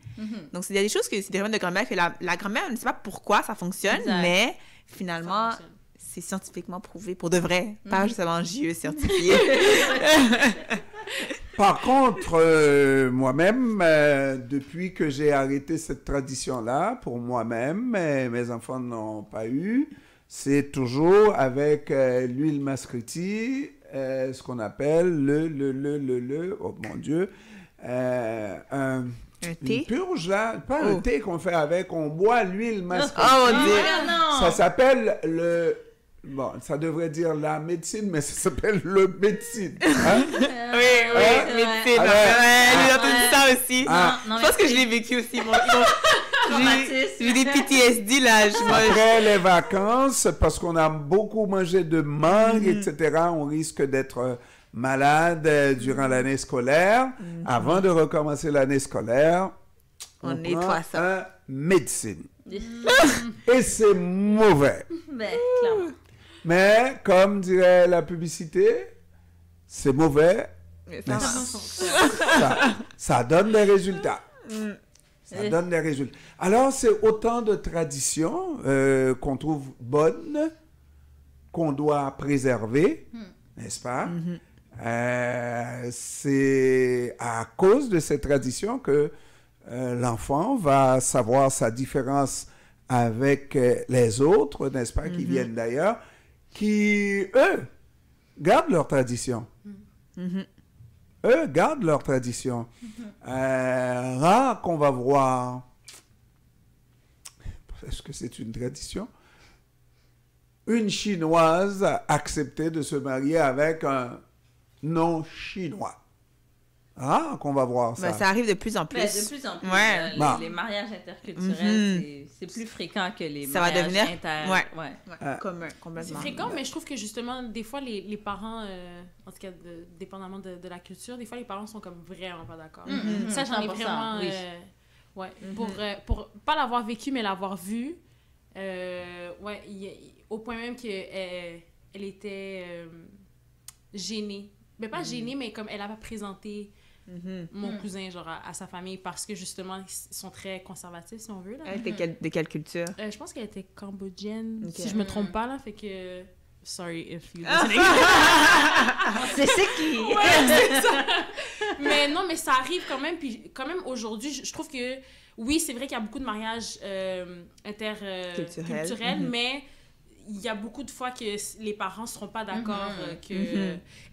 Donc, il y a des choses que c'est des remèdes de grand-mère que la grand-mère ne sait pas pourquoi ça fonctionne, mais finalement, c'est scientifiquement prouvé pour de vrai, pas justement JE certifié. Par contre, moi-même, depuis que j'ai arrêté cette tradition-là, pour moi-même, mes enfants n'ont pas eu, c'est toujours avec l'huile mascriti, ce qu'on appelle oh mon Dieu, un thé? Une purge, là, pas un thé qu'on fait avec, on boit l'huile mascriti. Oh mon Dieu! Ça s'appelle bon, ça devrait dire la médecine, mais ça s'appelle le médecine. Hein? Oui, médecine. J'ai entendu ça aussi. Je pense que je l'ai vécu aussi. J'ai des PTSD, là. Après les vacances, parce qu'on a beaucoup mangé de mangue, etc., on risque d'être malade durant l'année scolaire. Avant de recommencer l'année scolaire, on nettoie ça. Médecine. Et c'est mauvais. Clairement. Mais, comme dirait la publicité, c'est mauvais, mais ça donne des résultats. Ça donne des résultats. Alors, c'est autant de traditions qu'on trouve bonnes, qu'on doit préserver, n'est-ce pas? C'est à cause de ces traditions que l'enfant va savoir sa différence avec les autres, n'est-ce pas, qui viennent d'ailleurs, qui, eux, gardent leur tradition. Eux gardent leur tradition. Rare qu'on va voir, est-ce que c'est une tradition? Une Chinoise accepter de se marier avec un non-chinois. Ah, qu'on va voir ça. Ben, ça arrive de plus en plus. Ben, de plus en plus. Ouais. Les mariages interculturels, c'est plus fréquent que les ça mariages va devenir commun, complètement. C'est fréquent, mais je trouve que justement, des fois, les parents, en tout cas, dépendamment de la culture, des fois, les parents sont comme vraiment pas d'accord. Ça, j'en ai vraiment... Pour pas l'avoir vécu, mais l'avoir vu, au point même qu'elle elle était gênée. Mais pas gênée, mais comme elle a présenté mon cousin genre à sa famille parce que justement ils sont très conservatifs si on veut là. Elle était de quelle culture? Je pense qu'elle était cambodgienne si je me trompe pas là, fait que sorry if you c'est qui c'est ça. Mais non, mais ça arrive quand même, puis quand même aujourd'hui je trouve que oui, c'est vrai qu'il y a beaucoup de mariages interculturels, mais il y a beaucoup de fois que les parents seront pas d'accord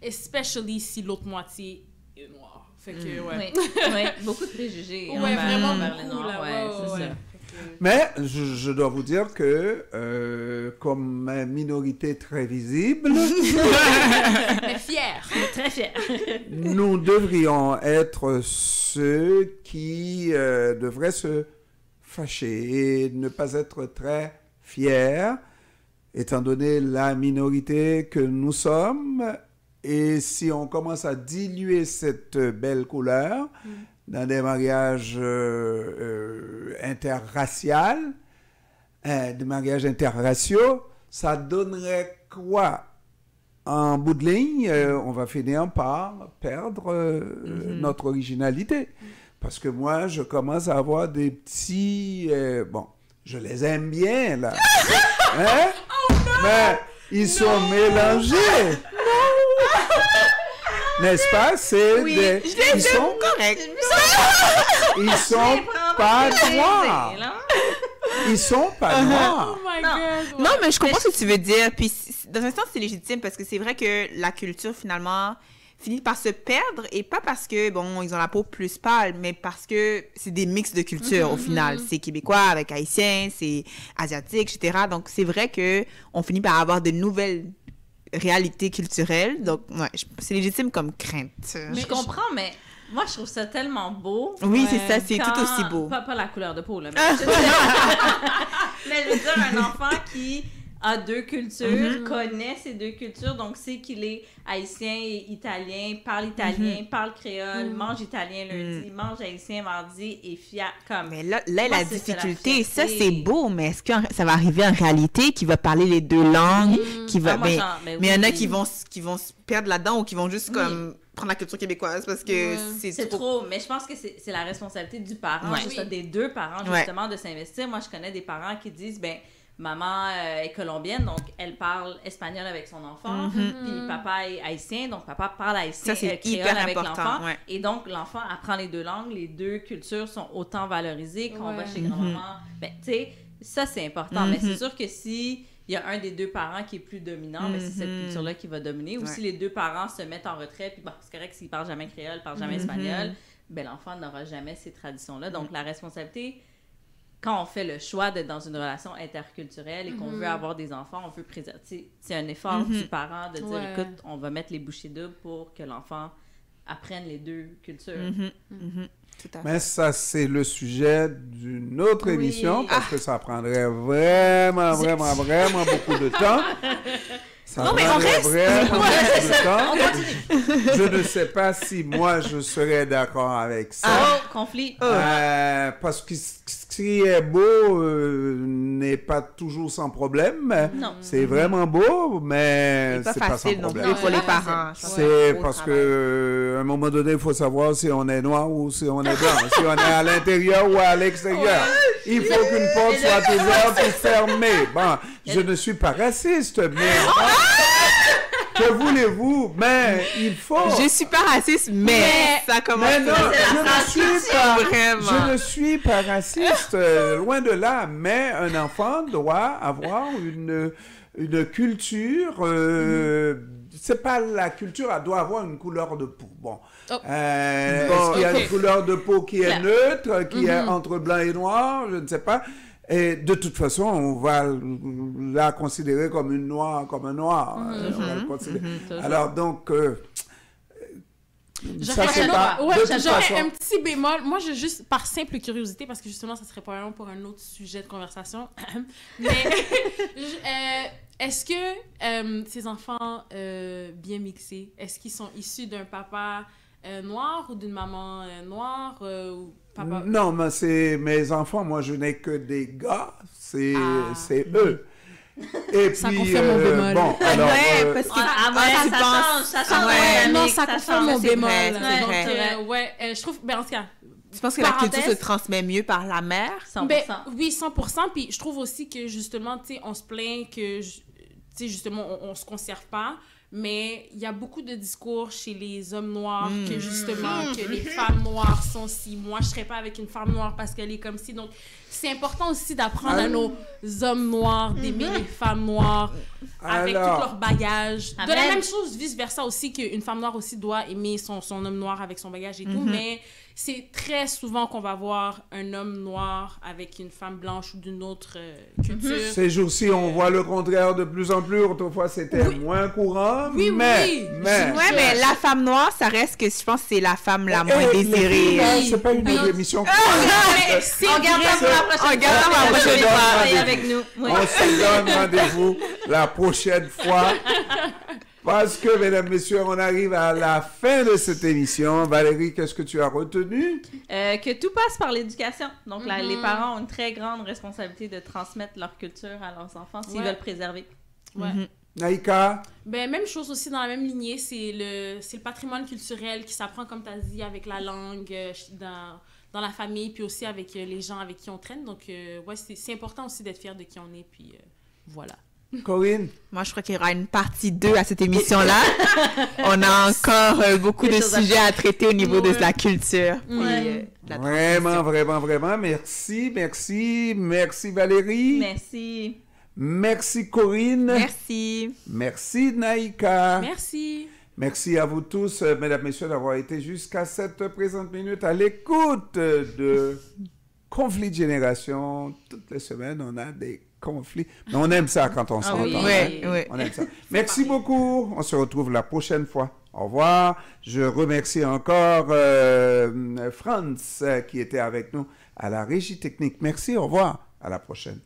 especially si l'autre moitié est noire. Fait que, oui, beaucoup de préjugés. Ouais, vraiment vers les beaucoup, Noirs, c'est ça. Mais je dois vous dire que, comme minorité très visible, mais fière, très fière, nous devrions être ceux qui devraient se fâcher et ne pas être très fiers, étant donné la minorité que nous sommes. Et si on commence à diluer cette belle couleur dans des mariages interraciaux, des mariages interraciaux, ça donnerait quoi? En bout de ligne, on va finir par perdre notre originalité. Parce que moi, je commence à avoir des petits... bon, je les aime bien, là. Hein? Oh, mais ils sont mélangés. N'est-ce pas? C'est des... Ils sont corrects. Ils sont pas noirs. Ils sont pas noirs. Oh my God. Non, mais je comprends ce que tu veux dire. Puis, dans un sens, c'est légitime parce que c'est vrai que la culture, finalement, finit par se perdre. Et pas parce que, bon, ils ont la peau plus pâle, mais parce que c'est des mix de cultures, au final. C'est québécois avec haïtien, c'est asiatique, etc. Donc, c'est vrai qu'on finit par avoir de nouvelles réalité culturelle. Donc, ouais, c'est légitime comme crainte. Je comprends, mais moi, je trouve ça tellement beau. Oui, c'est ça, c'est tout aussi beau. Pas la couleur de peau, là. Mais, mais je veux dire, un enfant qui a deux cultures, connaît ces deux cultures, donc sait qu'il est haïtien et italien, parle créole, mange italien lundi, mange haïtien mardi et fiat comme... Mais là la difficulté, ça c'est beau, mais est-ce que ça va arriver en réalité, qui va parler les deux langues, qui va... mais il y en a qui vont se perdre là-dedans ou qui vont juste comme prendre la culture québécoise parce que c'est trop... Mais je pense que c'est la responsabilité du parent, des deux parents, justement, de s'investir. Moi, je connais des parents qui disent, maman est colombienne, donc elle parle espagnol avec son enfant, puis papa est haïtien, donc papa parle haïtien, créole avec l'enfant, et donc l'enfant apprend les deux langues, les deux cultures sont autant valorisées quand on va chez grand-maman. Tu sais, ça c'est important, mais c'est sûr que si il y a un des deux parents qui est plus dominant, c'est cette culture-là qui va dominer, ou si les deux parents se mettent en retrait, puis c'est correct s'ils parlent jamais créole, parlent jamais espagnol, l'enfant n'aura jamais ces traditions-là, donc la responsabilité... Quand on fait le choix d'être dans une relation interculturelle et qu'on veut avoir des enfants, on veut préserver. C'est un effort du parent de dire, écoute, on va mettre les bouchées doubles pour que l'enfant apprenne les deux cultures. Tout à fait. Mais ça, c'est le sujet d'une autre émission parce que ça prendrait vraiment beaucoup de temps. Ça prendrait vraiment beaucoup de temps. Je ne sais pas si moi, je serais d'accord avec ça. Conflit. Parce que ce qui est beau n'est pas toujours sans problème. Non. C'est vraiment beau, mais c'est pas sans problème. Pour les parents. C'est parce que à un moment donné, il faut savoir si on est noir ou si on est blanc, si on est à l'intérieur ou à l'extérieur. Il faut qu'une porte soit ouverte ou fermée. Bon, je ne suis pas raciste, mais que voulez-vous? Mais il faut. Je suis pas raciste, mais ça commence. Mais non, je ne suis pas raciste, loin de là. Mais un enfant doit avoir une culture. C'est pas la culture, elle doit avoir une couleur de peau. Bon. Est-ce qu'il y a une couleur de peau qui est neutre, qui est entre blanc et noir? Je ne sais pas. Et de toute façon, on va la considérer comme une noire, comme un noir. On va le considérer. Alors donc, J'aurais un petit bémol. Moi, juste par simple curiosité, parce que justement, ça serait probablement pour un autre sujet de conversation. Mais est-ce que ces enfants bien mixés, est-ce qu'ils sont issus d'un papa noir ou d'une maman noire ou papa... Non, mais c'est mes enfants. Moi, je n'ai que des gars. C'est eux. Et ça puis, confirme mon bémol. Bon, alors, parce que ça change. Non, ça confirme mon bémol. Donc, je trouve, en tout cas, je pense que la culture se transmet mieux par la mère. 100%. Oui, 100%. Puis je trouve aussi que justement, tu sais, on se plaint que, tu sais, justement, on se conserve pas. Mais il y a beaucoup de discours chez les hommes noirs que justement, que les femmes noires sont si. Moi, je serais pas avec une femme noire parce qu'elle est comme si. Donc, c'est important aussi d'apprendre à nos hommes noirs d'aimer les femmes noires avec tout leur bagage. De la même chose, vice-versa aussi, qu'une femme noire aussi doit aimer son homme noir avec son bagage et tout. Mais c'est très souvent qu'on va voir un homme noir avec une femme blanche ou d'une autre culture. Ces jours-ci, on voit le contraire de plus en plus. Autrefois, c'était moins courant. Mais la femme noire, ça reste que je pense que c'est la femme la moins désirée. C'est pas une émission. On garde ça pour la prochaine fois. Avec nous. On se donne rendez-vous la prochaine fois. Parce que, mesdames, messieurs, on arrive à la fin de cette émission. Valérie, qu'est-ce que tu as retenu? Que tout passe par l'éducation. Donc, les parents ont une très grande responsabilité de transmettre leur culture à leurs enfants s'ils veulent préserver. Naïka? Ben, même chose aussi dans la même lignée, c'est le patrimoine culturel qui s'apprend, comme tu as dit, avec la langue, dans la famille, puis aussi avec les gens avec qui on traîne. Donc, c'est important aussi d'être fier de qui on est, puis voilà. Corinne? Moi, je crois qu'il y aura une partie 2 à cette émission-là. On a encore beaucoup de sujets à traiter au niveau de la culture. Vraiment. Merci Valérie. Merci Corinne. Merci Naïka. Merci à vous tous, mesdames, messieurs, d'avoir été jusqu'à cette présente minute à l'écoute de Conflits de génération. Toutes les semaines, on a des conflits. Mais on aime ça quand on s'entend. On aime ça. Merci beaucoup. On se retrouve la prochaine fois. Au revoir. Je remercie encore Franz qui était avec nous à la régie technique. Merci. Au revoir. À la prochaine.